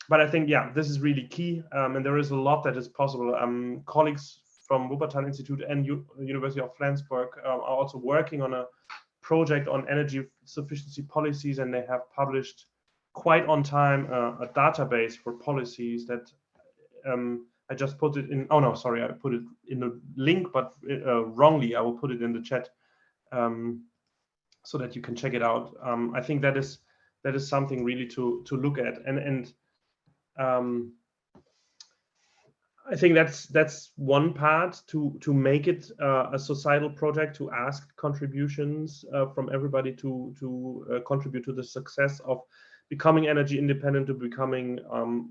But I think, yeah, this is really key, and there is a lot that is possible. Colleagues from Wuppertal Institute and University of Flensburg are also working on a project on energy sufficiency policies, and they have published quite on time a database for policies that I just put it in. Oh no, sorry, I put it in the link, but wrongly. I will put it in the chat so that you can check it out. I think that is something really to look at, and I think that's one part to make it a societal project, to ask contributions from everybody to contribute to the success of becoming energy independent, to becoming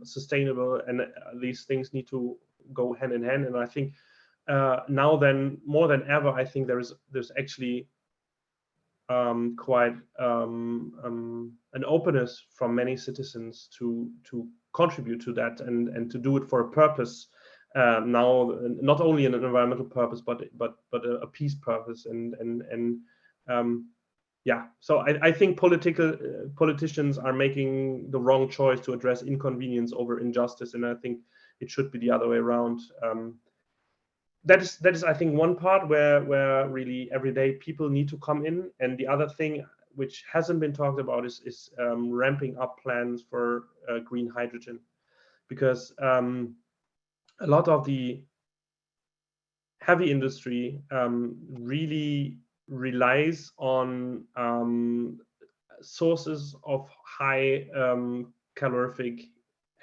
sustainable, and these things need to go hand in hand. And I think now then more than ever, I think there's actually quite an openness from many citizens to contribute to that and to do it for a purpose. Now, not only an environmental purpose, but a peace purpose, and yeah. So I think politicians are making the wrong choice to address inconvenience over injustice, and I think it should be the other way around. That is I think one part where really everyday people need to come in, and the other thing which hasn't been talked about is ramping up plans for green hydrogen, because a lot of the heavy industry really relies on sources of high calorific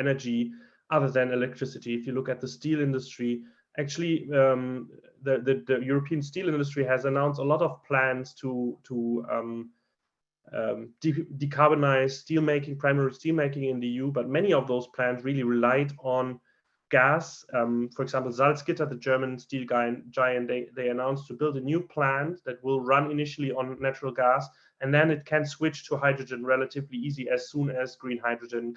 energy other than electricity. If you look at the steel industry, actually the European steel industry has announced a lot of plans to decarbonize steelmaking, primary steelmaking in the EU, but many of those plants really relied on gas. For example, Salzgitter, the German steel giant, they announced to build a new plant that will run initially on natural gas, and then it can switch to hydrogen relatively easy as soon as green hydrogen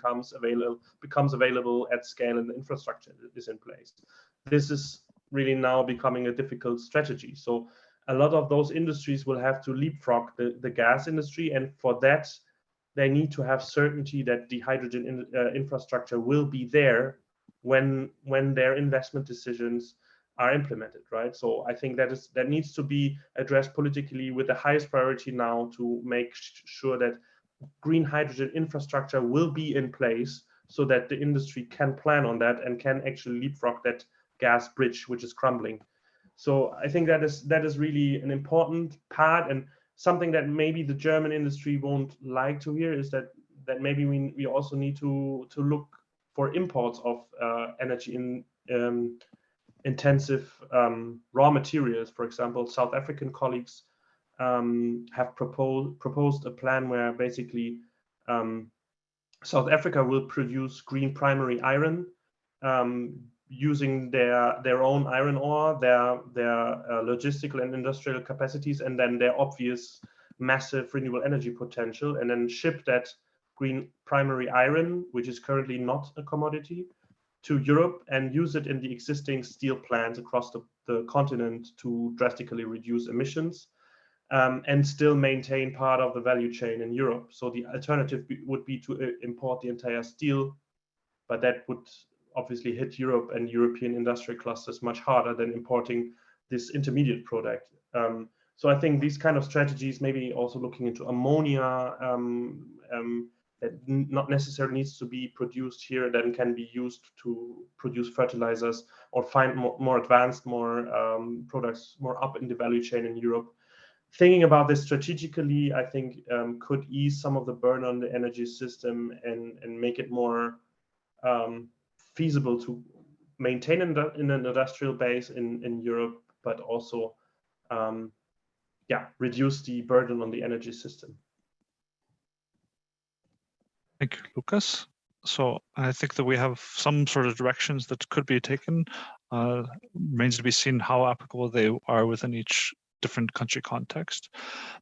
becomes available at scale and the infrastructure is in place. This is really now becoming a difficult strategy. So a lot of those industries will have to leapfrog the gas industry, and for that, they need to have certainty that the hydrogen infrastructure will be there when their investment decisions are implemented, right? So I think that needs to be addressed politically with the highest priority now to make sure that green hydrogen infrastructure will be in place so that the industry can plan on that and can actually leapfrog that gas bridge which is crumbling. So I think that is really an important part, and something that maybe the German industry won't like to hear is that maybe we also need to look for imports of energy intensive raw materials. For example, South African colleagues have proposed a plan where basically South Africa will produce green primary iron using their own iron ore, their logistical and industrial capacities, and then their obvious massive renewable energy potential, and then ship that green primary iron, which is currently not a commodity, to Europe and use it in the existing steel plants across the continent to drastically reduce emissions and still maintain part of the value chain in Europe. So the alternative would be to import the entire steel, but that would obviously hit Europe and European industrial clusters much harder than importing this intermediate product. So I think these kind of strategies, maybe also looking into ammonia, that not necessarily needs to be produced here, then can be used to produce fertilizers or find more advanced, products more up in the value chain in Europe. Thinking about this strategically, I think could ease some of the burden on the energy system and make it more feasible to maintain in an industrial base in Europe, but also reduce the burden on the energy system. Thank you, Lukas. So I think that we have some sort of directions that could be taken. Remains to be seen how applicable they are within each different country context.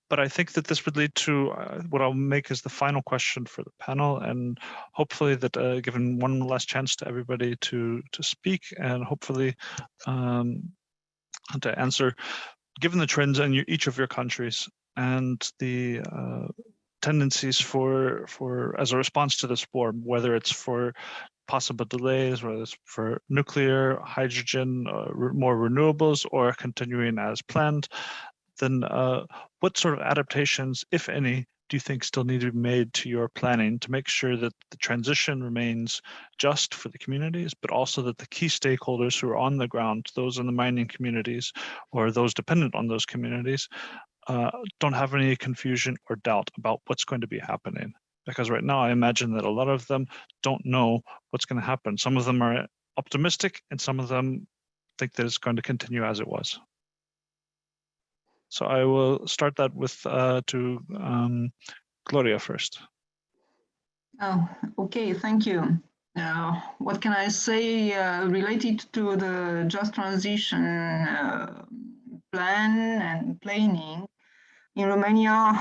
But I think that this would lead to what I'll make as the final question for the panel, and hopefully that given one last chance to everybody to speak, and hopefully to answer, given the trends in each of your countries and the tendencies for as a response to this war, whether it's for possible delays, whether it's for nuclear, hydrogen, more renewables, or continuing as planned, then what sort of adaptations, if any, do you think still need to be made to your planning to make sure that the transition remains just for the communities, but also that the key stakeholders who are on the ground, those in the mining communities or those dependent on those communities, don't have any confusion or doubt about what's going to be happening? Because right now I imagine that a lot of them don't know what's going to happen. Some of them are optimistic and some of them think that it's going to continue as it was. So I will start that with Gloria first. Oh, okay, thank you. What can I say related to the just transition plan and planning? In Romania,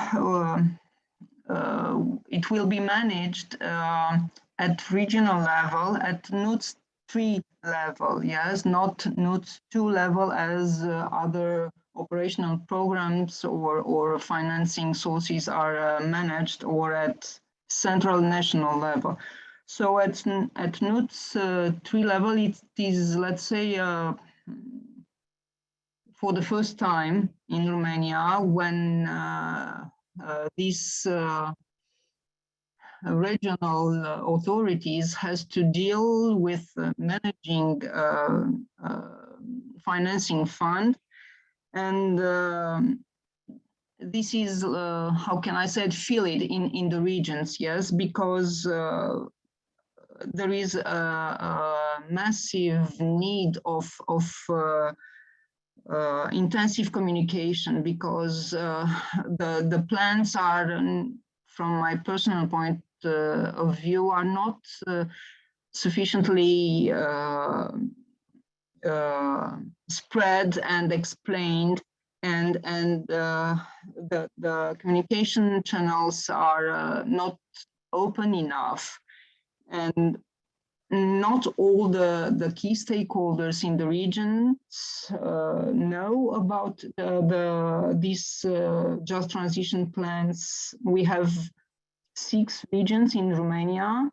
it will be managed at regional level, at NUTS 3 level, yes, not NUTS 2 level as other operational programs or financing sources are managed, or at central national level. So at NUTS 3 level, it is, let's say, for the first time in Romania, when these regional authorities has to deal with managing financing fund. And this is, how can I say it, feel it in the regions, yes, because there is a massive need of intensive communication, because the plans are, from my personal point of view, are not sufficiently spread and explained, and the communication channels are not open enough, and not all the key stakeholders in the regions know about these just transition plans. We have 6 regions in Romania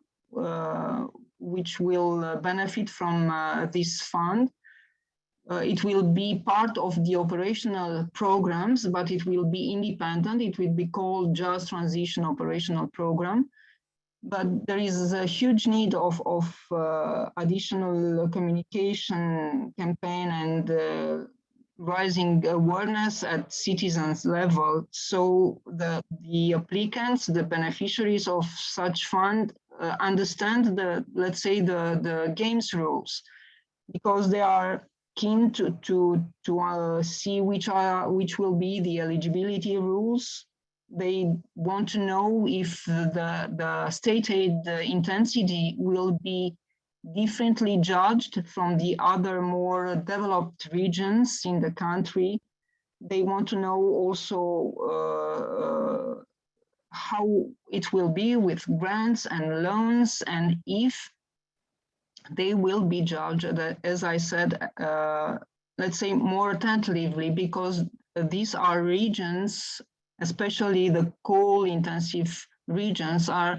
which will benefit from this fund. It will be part of the operational programs, but it will be independent. It will be called Just Transition Operational Program. But there is a huge need of additional communication campaign and rising awareness at citizens level. So the applicants, the beneficiaries of such fund understand let's say the game's rules, because they are keen to see which will be the eligibility rules. They want to know if the state aid intensity will be differently judged from the other more developed regions in the country. They want to know also how it will be with grants and loans, and if they will be judged, as I said, let's say more attentively, because these are regions, especially the coal-intensive regions, are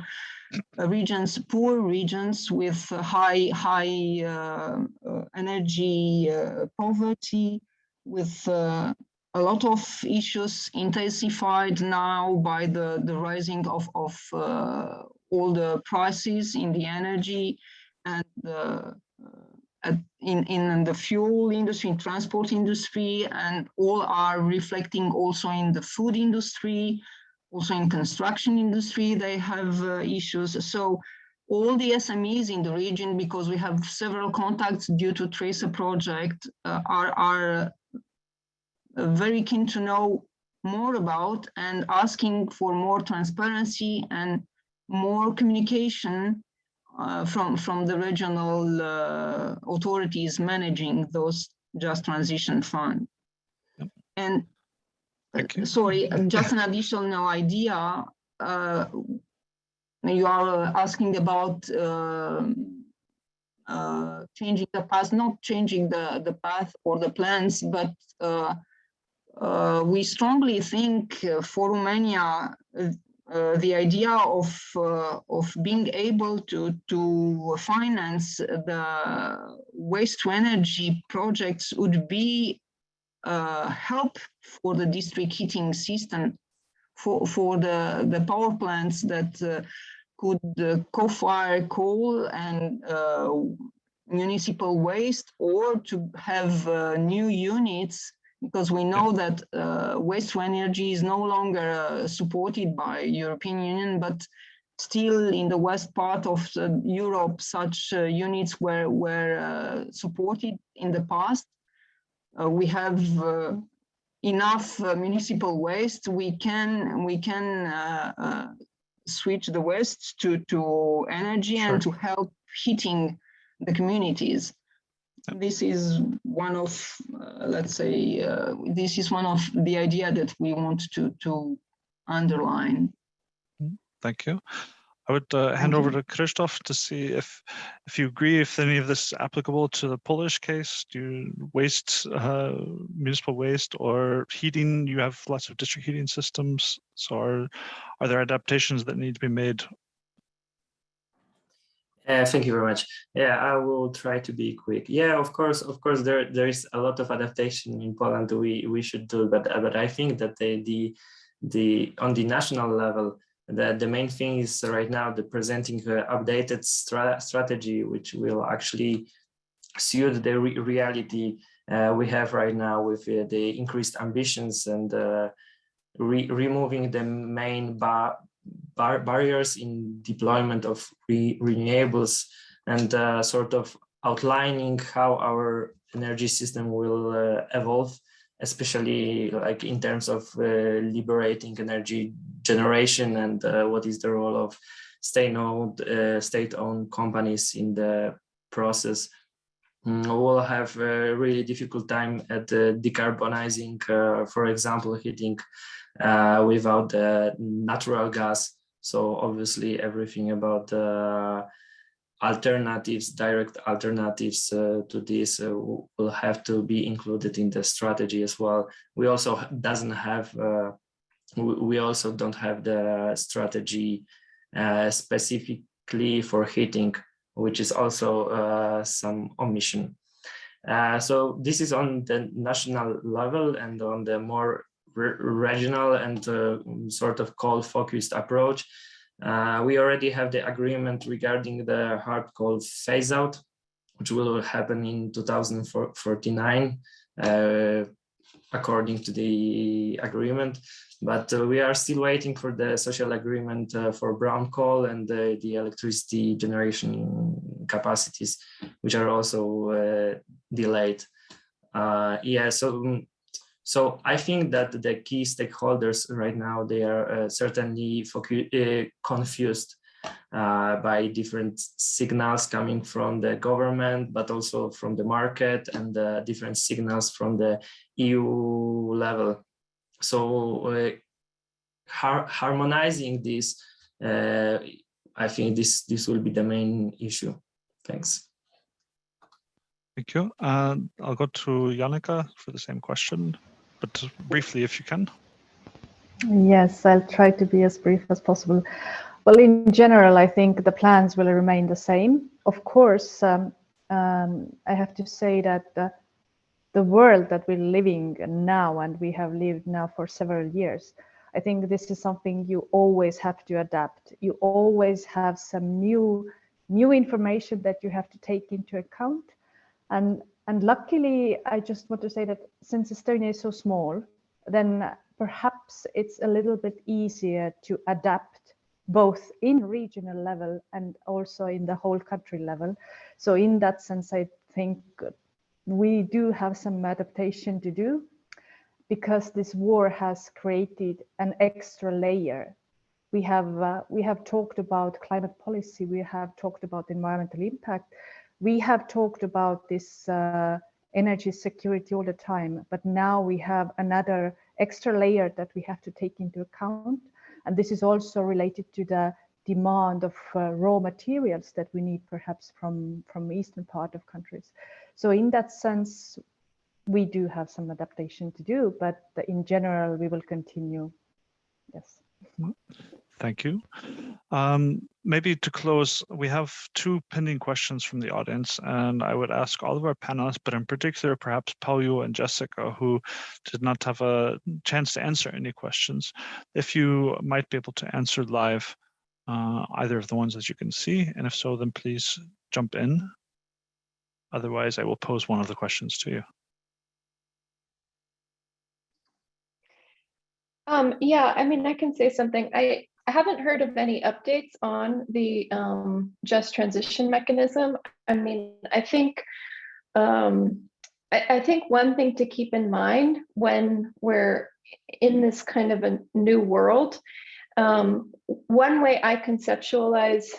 regions, poor regions with high energy poverty, with a lot of issues intensified now by the rising of all the prices in the energy and in the fuel industry, in transport industry, and all are reflecting also in the food industry, also in construction industry, they have issues. So all the SMEs in the region, because we have several contacts due to Tracer project, are very keen to know more about and asking for more transparency and more communication from the regional authorities managing those just transition funds. Yep. And sorry, just an additional idea. You are asking about changing the path, not changing the path or the plans, but we strongly think for Romania, the idea of being able to finance the waste to energy projects would be help for the district heating system, for the power plants that could co-fire coal and municipal waste, or to have new units, because we know that waste to energy is no longer supported by European Union, but still in the west part of Europe, such units were supported in the past. We have enough municipal waste. We can switch the waste to energy and to help heating the communities. This is one of, let's say, this is one of the idea that we want to underline. Thank you. I would hand over to Krzysztof to see if you agree, if any of this is applicable to the Polish case. Do you waste, municipal waste or heating? You have lots of district heating systems. So are there adaptations that need to be made? Thank you very much. Yeah, I will try to be quick. Yeah, of course, there is a lot of adaptation in Poland we should do, but I think that on the national level, the main thing is right now the presenting updated strategy, which will actually suit the reality we have right now with the increased ambitions and removing the main barriers in deployment of renewables, and sort of outlining how our energy system will evolve, especially like in terms of liberating energy generation and what is the role of state-owned companies in the process. We'll have a really difficult time at decarbonizing, for example, heating without natural gas. So obviously everything about alternatives, direct alternatives to this will have to be included in the strategy as well. We also don't have the strategy specifically for heating, which is also some omission. So this is on the national level, and on the more regional and sort of coal-focused approach. We already have the agreement regarding the hard coal phase-out, which will happen in 2049, according to the agreement. But we are still waiting for the social agreement for brown coal and the electricity generation capacities, which are also delayed. So I think that the key stakeholders right now, they are certainly confused by different signals coming from the government, but also from the market, and different signals from the EU level. So harmonizing this, I think this will be the main issue. Thanks. Thank you. I'll go to Janika for the same question, but briefly if you can. Yes, I'll try to be as brief as possible. Well, in general, I think the plans will remain the same. Of course, I have to say that the world that we're living now, and we have lived now for several years, I think this is something you always have to adapt. You always have some new information that you have to take into account. And luckily, I just want to say that since Estonia is so small, then perhaps it's a little bit easier to adapt both in regional level and also in the whole country level. So in that sense, I think we do have some adaptation to do, because this war has created an extra layer. We have talked about climate policy, we have talked about environmental impact, we have talked about this energy security all the time, but now we have another extra layer that we have to take into account. And this is also related to the demand of raw materials that we need perhaps from eastern part of countries. So in that sense, we do have some adaptation to do, but in general, we will continue. Yes. Thank you. Maybe to close, we have two pending questions from the audience, and I would ask all of our panelists, but in particular, perhaps Pao-Yu and Jessica, who did not have a chance to answer any questions, if you might be able to answer live either of the ones that you can see, and if so, then please jump in. Otherwise, I will pose one of the questions to you. Yeah, I mean, I can say something. I haven't heard of any updates on the just transition mechanism. I mean, I think one thing to keep in mind when we're in this kind of a new world, one way I conceptualize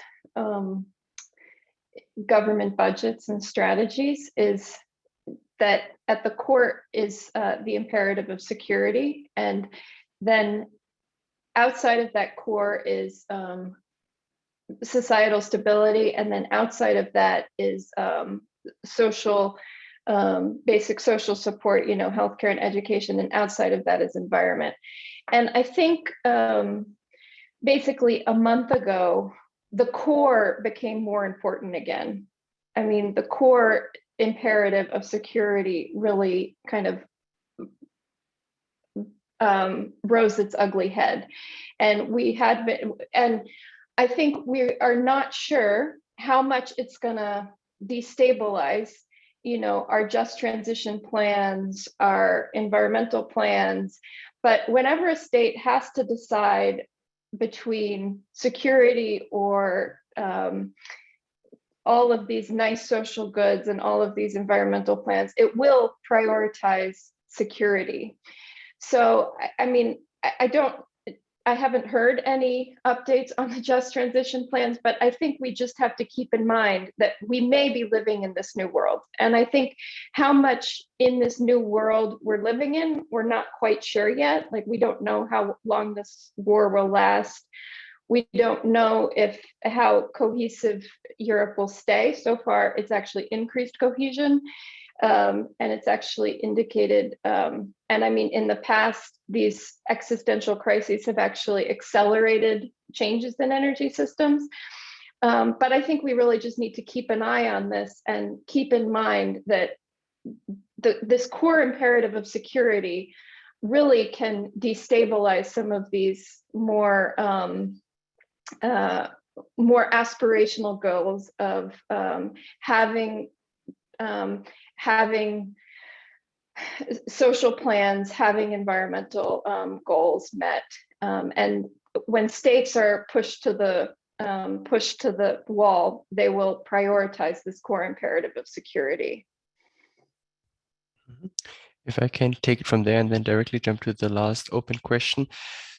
government budgets and strategies is that at the core is the imperative of security, and then outside of that core is societal stability, and then outside of that is social, basic social support, you know, healthcare and education, and outside of that is environment. And I think basically a month ago, the core became more important again. I mean, the core imperative of security really kind of rose its ugly head. And we had been, and I think we are not sure how much it's gonna destabilize, you know, our just transition plans, our environmental plans. But whenever a state has to decide between security or all of these nice social goods and all of these environmental plans, it will prioritize security. So, I mean, I haven't heard any updates on the just transition plans, but I think we just have to keep in mind that we may be living in this new world. And I think how much in this new world we're living in, we're not quite sure yet. Like, we don't know how long this war will last. We don't know how cohesive Europe will stay. So far, it's actually increased cohesion. And it's actually indicated, and I mean, in the past, these existential crises have actually accelerated changes in energy systems. But I think we really just need to keep an eye on this and keep in mind that this core imperative of security really can destabilize some of these more aspirational goals of having social plans, having environmental goals met, and when states are pushed to the wall, they will prioritize this core imperative of security. If I can take it from there and then directly jump to the last open question.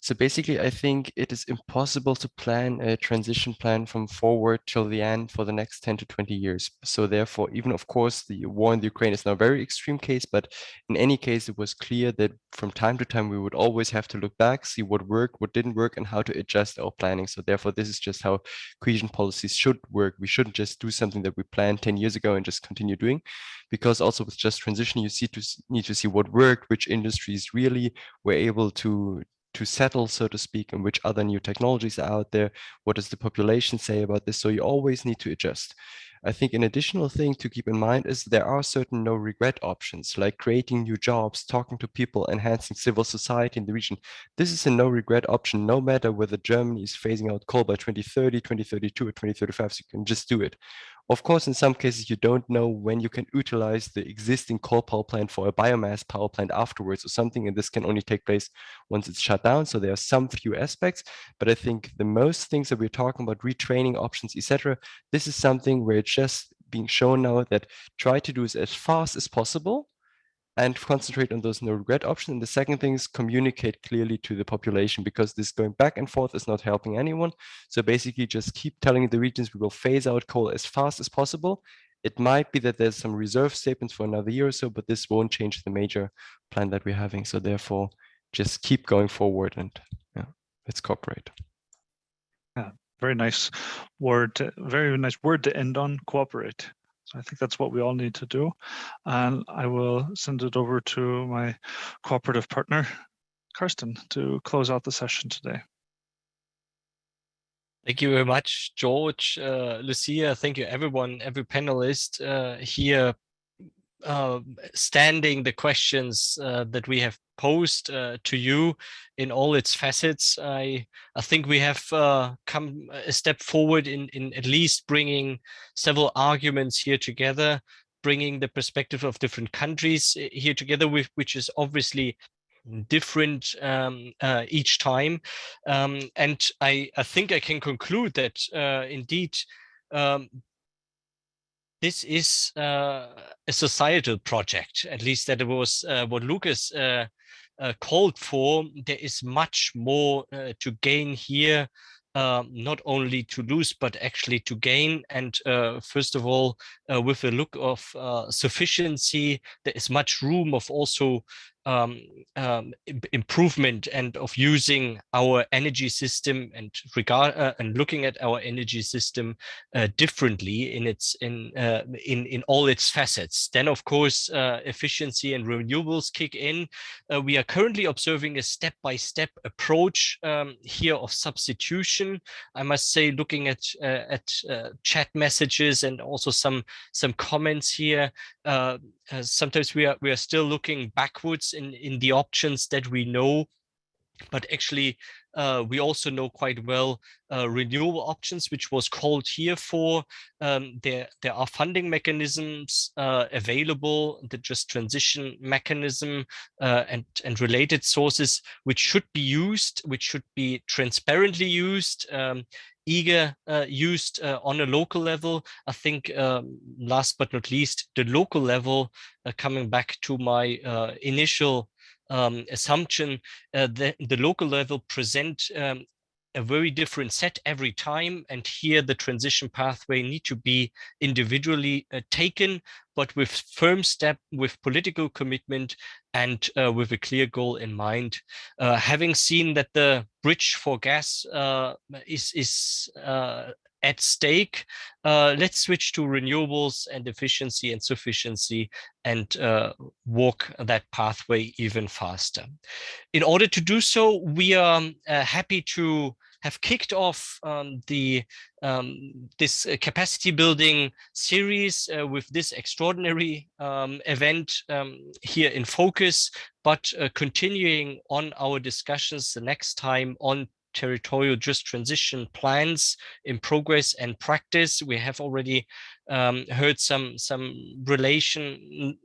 So basically, I think it is impossible to plan a transition plan from forward till the end for the next 10 to 20 years. So therefore, even of course, the war in the Ukraine is now a very extreme case, but in any case, it was clear that from time to time, we would always have to look back, see what worked, what didn't work, and how to adjust our planning. So therefore, this is just how cohesion policies should work. We shouldn't just do something that we planned 10 years ago and just continue doing, because also with just transition, you need to see what worked, which industries really were able to settle, so to speak, and which other new technologies are out there. What does the population say about this? So you always need to adjust. I think an additional thing to keep in mind is there are certain no regret options, like creating new jobs, talking to people, enhancing civil society in the region. This is a no regret option, no matter whether Germany is phasing out coal by 2030, 2032, or 2035, so you can just do it. Of course, in some cases, you don't know when you can utilize the existing coal power plant for a biomass power plant afterwards or something, and this can only take place once it's shut down. So there are some few aspects, but I think the most things that we're talking about, retraining options, etc., this is something where it's just being shown now that try to do it as fast as possible and concentrate on those no regret options. And the second thing is communicate clearly to the population, because this going back and forth is not helping anyone. So basically just keep telling the regions we will phase out coal as fast as possible. It might be that there's some reserve statements for another year or so, but this won't change the major plan that we're having. So therefore, just keep going forward and let's cooperate. Yeah, very nice word to end on, cooperate. So I think that's what we all need to do. And I will send it over to my cooperative partner, Karsten, to close out the session today. Thank you very much, George, Lucia. Thank you, everyone, every panelist here standing the questions that we have posed to you in all its facets. I think we have come a step forward in at least bringing several arguments here together, bringing the perspective of different countries here together, which is obviously different each time. And I think I can conclude that indeed, this is a societal project, at least that it was what Lukas called for. There is much more to gain here, not only to lose, but actually to gain. And first of all, with a look of sufficiency, there is much room of also improvement and of using our energy system and and looking at our energy system differently in all its facets. Then, of course, efficiency and renewables kick in. We are currently observing a step-by-step approach here of substitution. I must say, looking at chat messages and also some comments here. Sometimes we are still looking backwards in the options that we know, but actually We also know quite well renewable options, which was called here for. There are funding mechanisms available, the just transition mechanism and related sources, which should be used, which should be transparently used, used on a local level. I think last but not least, the local level, coming back to my initial assumption, the local level present a very different set every time, and here the transition pathway need to be individually taken, but with firm step, with political commitment, and with a clear goal in mind. Having seen that the bridge for gas is at stake, let's switch to renewables and efficiency and sufficiency and walk that pathway even faster. In order to do so, we are happy to have kicked off this capacity building series with this extraordinary event here in focus, but continuing on our discussions the next time on territorial just transition plans in progress and practice. We have already heard some relation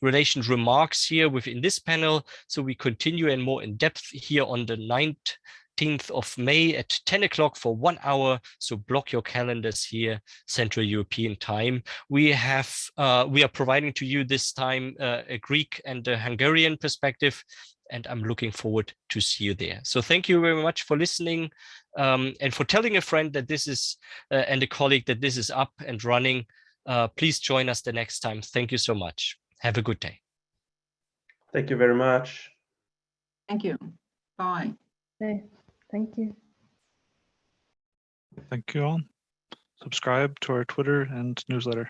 remarks here within this panel. So we continue and more in depth here on the 19th of May at 10 o'clock for 1 hour. So block your calendars here, Central European time. We are providing to you this time a Greek and a Hungarian perspective, and I'm looking forward to see you there. So thank you very much for listening and for telling a friend that this is and a colleague that this is up and running. Please join us the next time. Thank you so much. Have a good day. Thank you very much. Thank you. Bye. Okay. Thank you. Thank you all. Subscribe to our Twitter and newsletter.